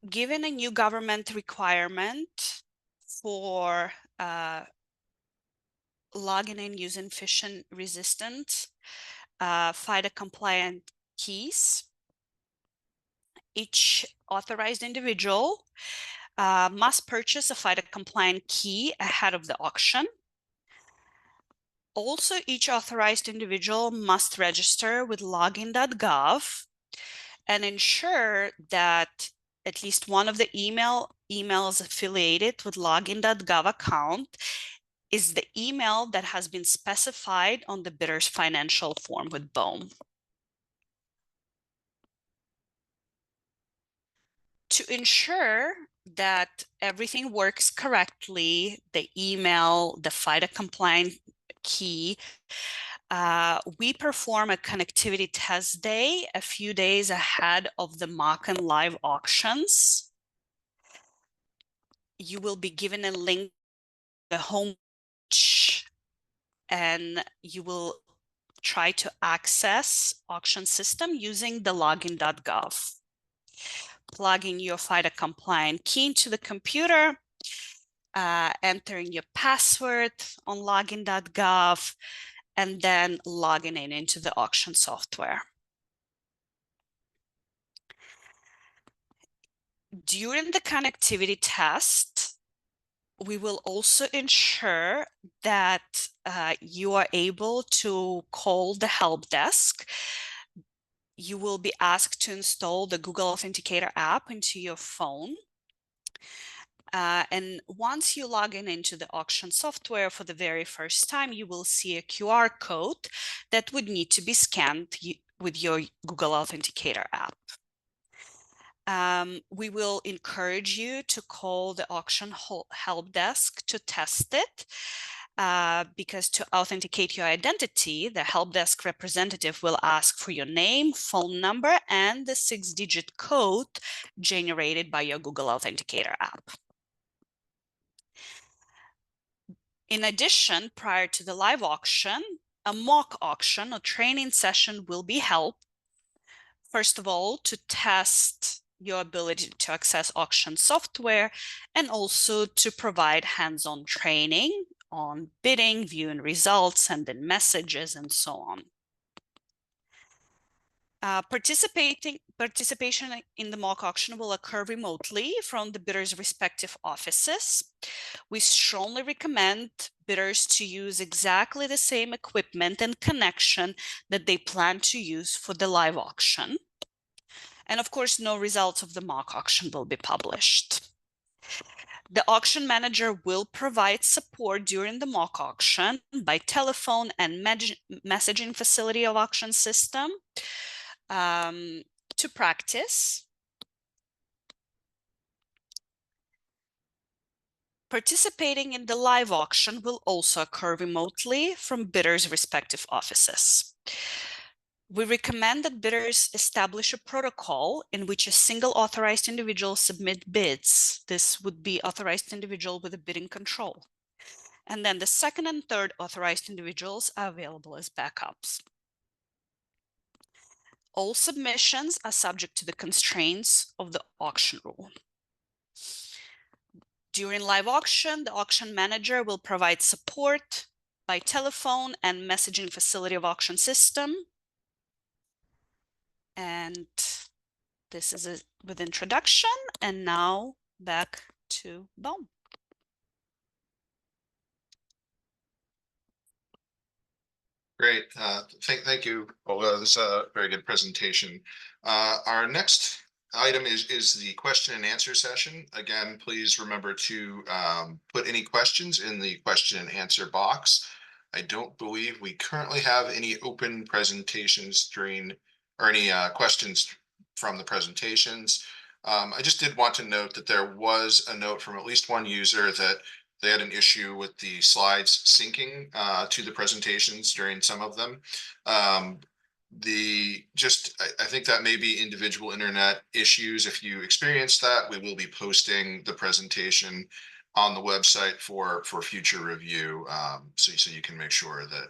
Given a new government requirement for logging in using phishing resistant FIDA compliant keys, each authorized individual must purchase a FIDA compliant key ahead of the auction. Also, each authorized individual must register with login.gov and ensure that at least one of the emails affiliated with login.gov account is the email that has been specified on the bidder's financial form with BOEM. To ensure that everything works correctly, the email, the FIDA compliant key, we perform a connectivity test day a few days ahead of the mock and live auctions. You will be given a link to the home page, and you will try to access auction system using the login.gov. Plug in your FIDA compliant key into the computer, entering your password on login.gov, and then logging in into the auction software. During the connectivity test, we will also ensure that you are able to call the help desk. You will be asked to install the Google Authenticator app into your phone. And once you log in into the auction software for the very first time, you will see a QR code that would need to be scanned with your Google Authenticator app. We will encourage you to call the auction help desk to test it, because to authenticate your identity, the help desk representative will ask for your name, phone number, and the 6-digit code generated by your Google Authenticator app. In addition, prior to the live auction, a mock auction or training session will be held. First of all, to test your ability to access auction software, and also to provide hands-on training on bidding, viewing results, sending messages, and so on. Participation in the mock auction will occur remotely from the bidder's respective offices. We strongly recommend bidders to use exactly the same equipment and connection that they plan to use for the live auction. And of course, no results of the mock auction will be published. The auction manager will provide support during the mock auction by telephone and messaging facility of auction system to practice. Participating in the live auction will also occur remotely from bidders' respective offices. We recommend that bidders establish a protocol in which a single authorized individual submit bids. This would be authorized individual with a bidding control. And then the second and third authorized individuals are available as backups. All submissions are subject to the constraints of the auction rule. During live auction, the auction manager will provide support by telephone and messaging facility of auction system. And this is it with introduction, and now back to BOEM. Great. Thank you, Olga. This is a very good presentation. Our next item is the question and answer session. Again, please remember to put any questions in the question and answer box. I don't believe we currently have any open presentations or any questions from the presentations. I just did want to note that there was a note from at least one user that they had an issue with the slides syncing to the presentations during some of them. I think that may be individual internet issues. If you experience that, we will be posting the presentation on the website for future review, so you can make sure that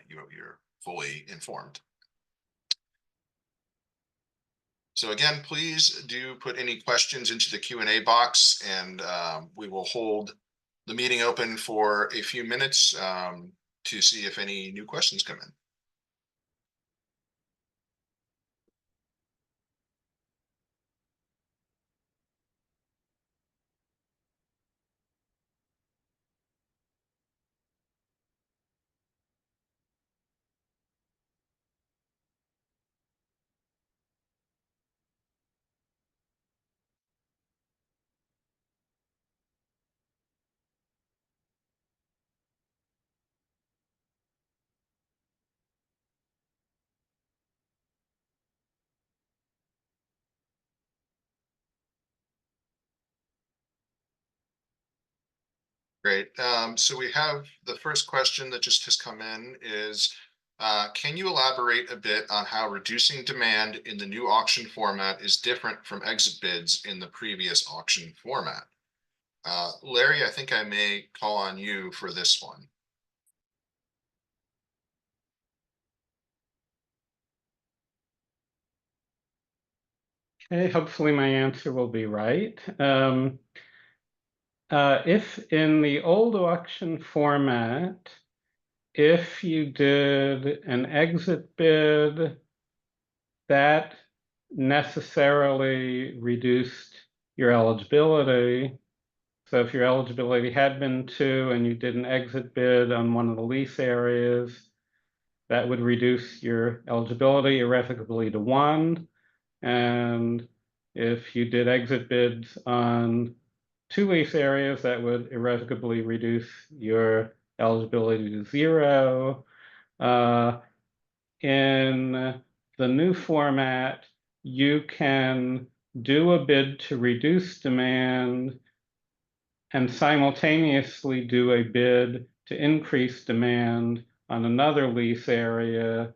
you're fully informed. So again, please do put any questions into the Q&A box, and we will hold the meeting open for a few minutes to see if any new questions come in. Great. So we have the first question that just has come in is, can you elaborate a bit on how reducing demand in the new auction format is different from exit bids in the previous auction format? Larry, I think I may call on you for this one. Okay, hopefully my answer will be right. If in the old auction format, if you did an exit bid, that necessarily reduced your eligibility. So if your eligibility had been 2 and you did an exit bid on one of the lease areas, that would reduce your eligibility irrevocably to 1. And if you did exit bids on 2 lease areas, that would irrevocably reduce your eligibility to 0. In the new format, you can do a bid to reduce demand and simultaneously do a bid to increase demand on another lease area.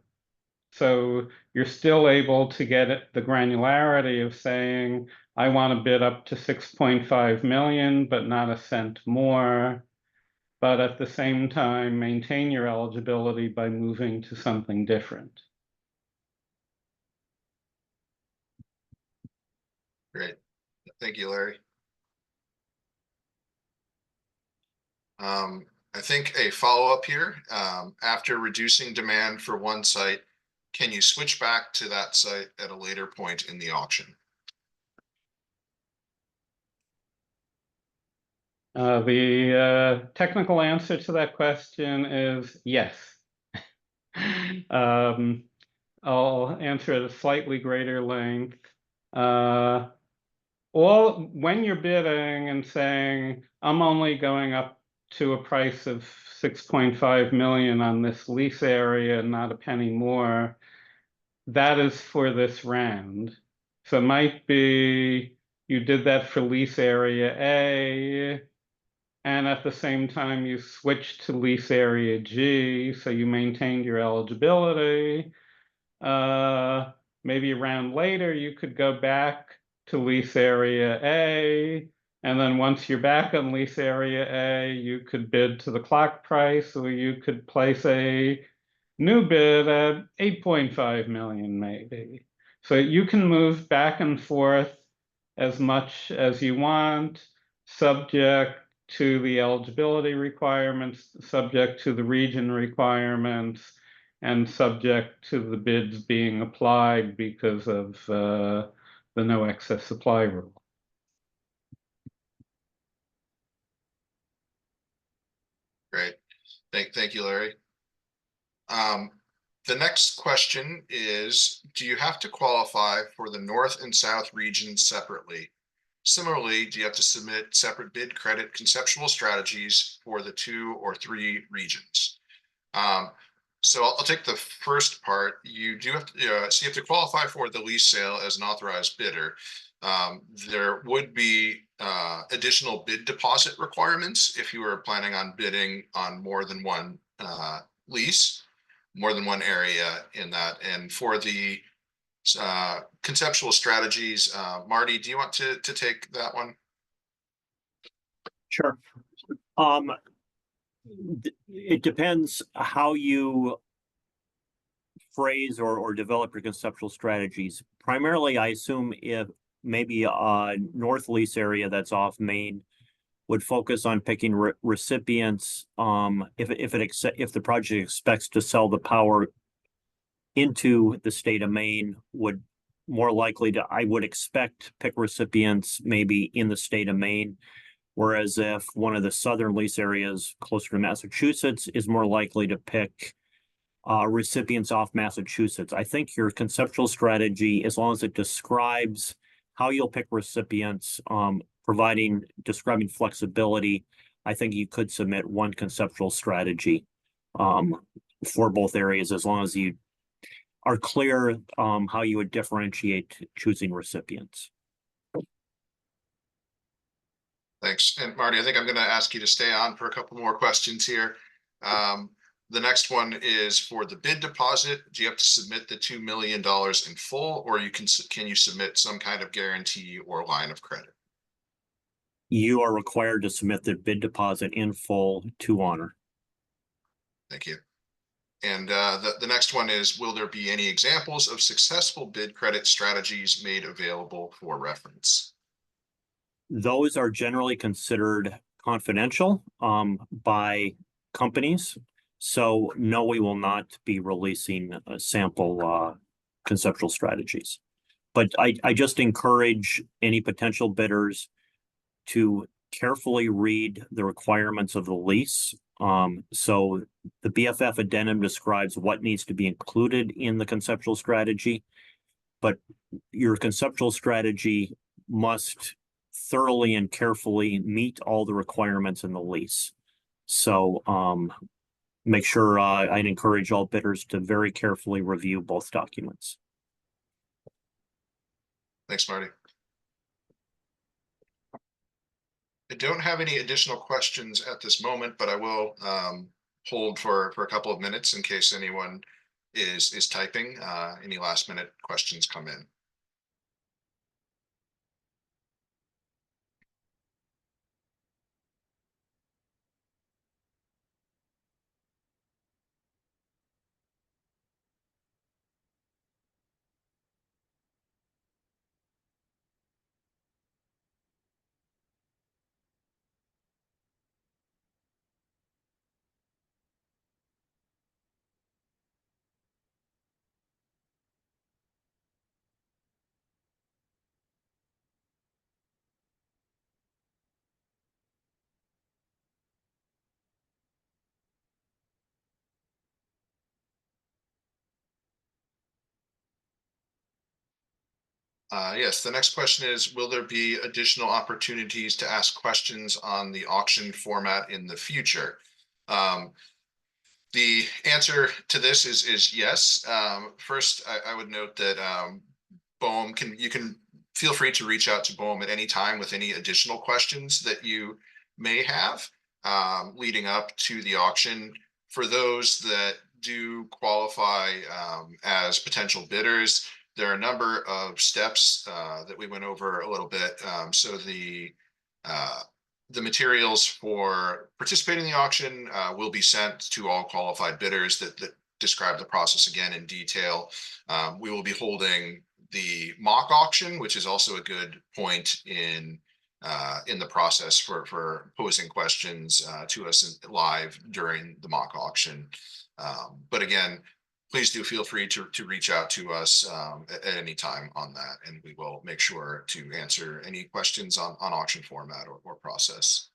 So you're still able to get the granularity of saying, I want to bid up to 6.5 million, but not a cent more. But at the same time, maintain your eligibility by moving to something different. Great. Thank you, Larry. I think a follow-up here, after reducing demand for one site, can you switch back to that site at a later point in the auction? The technical answer to that question is yes. I'll answer at a slightly greater length. When you're bidding and saying, I'm only going up to a price of 6.5 million on this lease area, not a penny more, that is for this round. So it might be you did that for lease area A, and at the same time you switched to lease area G, so you maintained your eligibility. Maybe a round later, you could go back to lease area A, and then once you're back on lease area A, you could bid to the clock price, or you could place a new bid at 8.5 million maybe. So you can move back and forth as much as you want, subject to the eligibility requirements, subject to the region requirements, and subject to the bids being applied because of the no excess supply rule. Great. Thank you, Larry. The next question is, do you have to qualify for the North and South regions separately? Similarly, do you have to submit separate bid credit conceptual strategies for the 2 or 3 regions? So I'll take the first part. You do have to, so you have to qualify for the lease sale as an authorized bidder. There would be additional bid deposit requirements if you were planning on bidding on more than one lease, more than one area in that. And for the conceptual strategies, Marty, do you want to take that one? Sure. It depends how you phrase or develop your conceptual strategies. Primarily, I assume if maybe a north lease area that's off Maine would focus on picking recipients. If the project expects to sell the power into the state of Maine, would more likely to, I would expect, pick recipients maybe in the state of Maine. Whereas if one of the southern lease areas closer to Massachusetts is more likely to pick recipients off Massachusetts. I think your conceptual strategy, as long as it describes how you'll pick recipients, describing flexibility, I think you could submit one conceptual strategy for both areas, as long as you are clear how you would differentiate choosing recipients. Thanks. And Marty, I think I'm going to ask you to stay on for a couple more questions here. The next one is for the bid deposit. Do you have to submit the $2 million in full, or can you submit some kind of guarantee or line of credit? You are required to submit the bid deposit in full to Honor. Thank you. And the next one is, will there be any examples of successful bid credit strategies made available for reference? Those are generally considered confidential by companies. So no, we will not be releasing sample conceptual strategies. But I just encourage any potential bidders to carefully read the requirements of the lease. So the BFF addendum describes what needs to be included in the conceptual strategy, but your conceptual strategy must thoroughly and carefully meet all the requirements in the lease. So make sure I'd encourage all bidders to very carefully review both documents. Thanks, Marty. I don't have any additional questions at this moment, but I will hold for a couple of minutes in case anyone is typing. Any last minute questions come in. Yes, the next question is, will there be additional opportunities to ask questions on the auction format in the future? The answer to this is yes. First, I would note that BOEM you can feel free to reach out to BOEM at any time with any additional questions that you may have leading up to the auction. For those that do qualify as potential bidders, there are a number of steps that we went over a little bit. So the materials for participating in the auction will be sent to all qualified bidders that describe the process again in detail. We will be holding the mock auction, which is also a good point in the process for posing questions to us live during the mock auction. But again, please do feel free to reach out to us at any time on that, and we will make sure to answer any questions on auction format or process.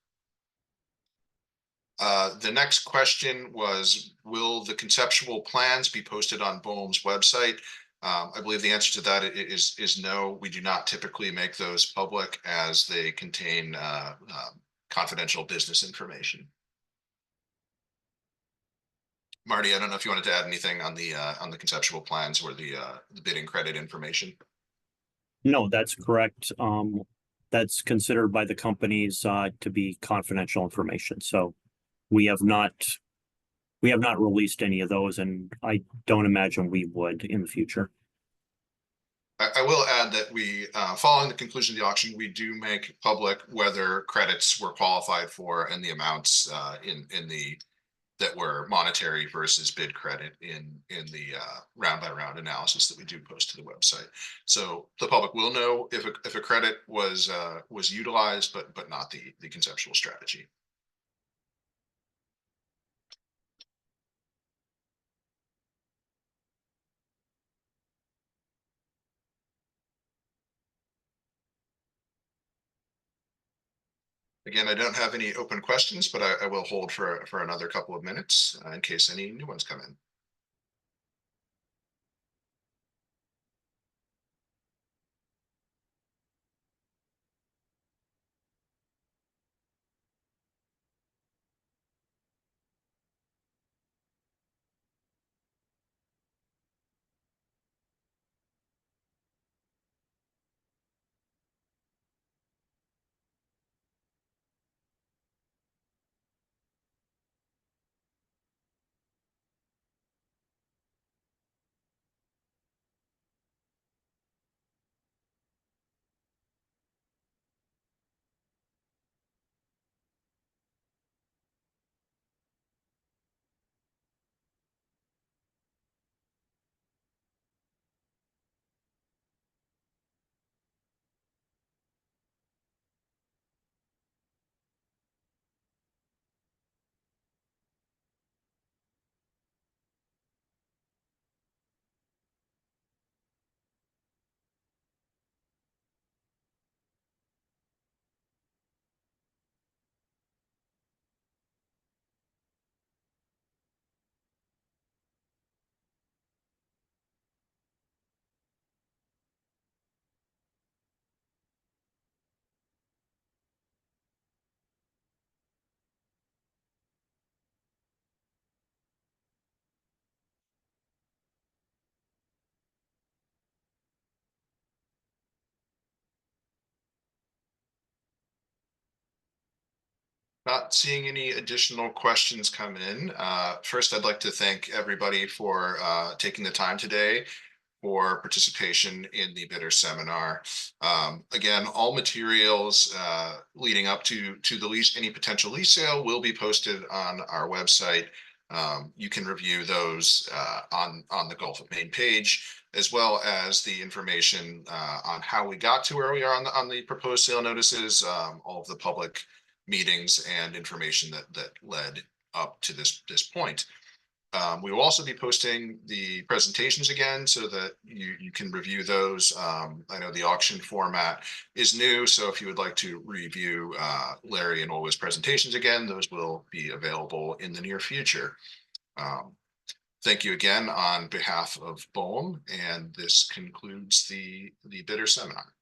The next question was, will the conceptual plans be posted on BOEM's website? I believe the answer to that is no. We do not typically make those public as they contain confidential business information. Marty, I don't know if you wanted to add anything on the conceptual plans or the bidding credit information. No, that's correct. That's considered by the companies to be confidential information. So we have not released any of those, and I don't imagine we would in the future. I will add that we, following the conclusion of the auction, we do make public whether credits were qualified for and the amounts that were monetary versus bid credit in the round by round analysis that we do post to the website. So the public will know if a credit was utilized, but not the conceptual strategy. Again, I don't have any open questions, but I will hold for another couple of minutes in case any new ones come in. Not seeing any additional questions come in. First, I'd like to thank everybody for taking the time today for participation in the bidder seminar. Again, all materials leading up to the lease, any potential lease sale will be posted on our website. You can review those on the Gulf of Maine page, as well as the information on how we got to where we are on the proposed sale notices, all of the public meetings and information that led up to this point. We will also be posting the presentations again so that you can review those. I know the auction format is new, so if you would like to review Larry and Olga's presentations again, those will be available in the near future. Thank you again on behalf of BOEM, and this concludes the bidder seminar.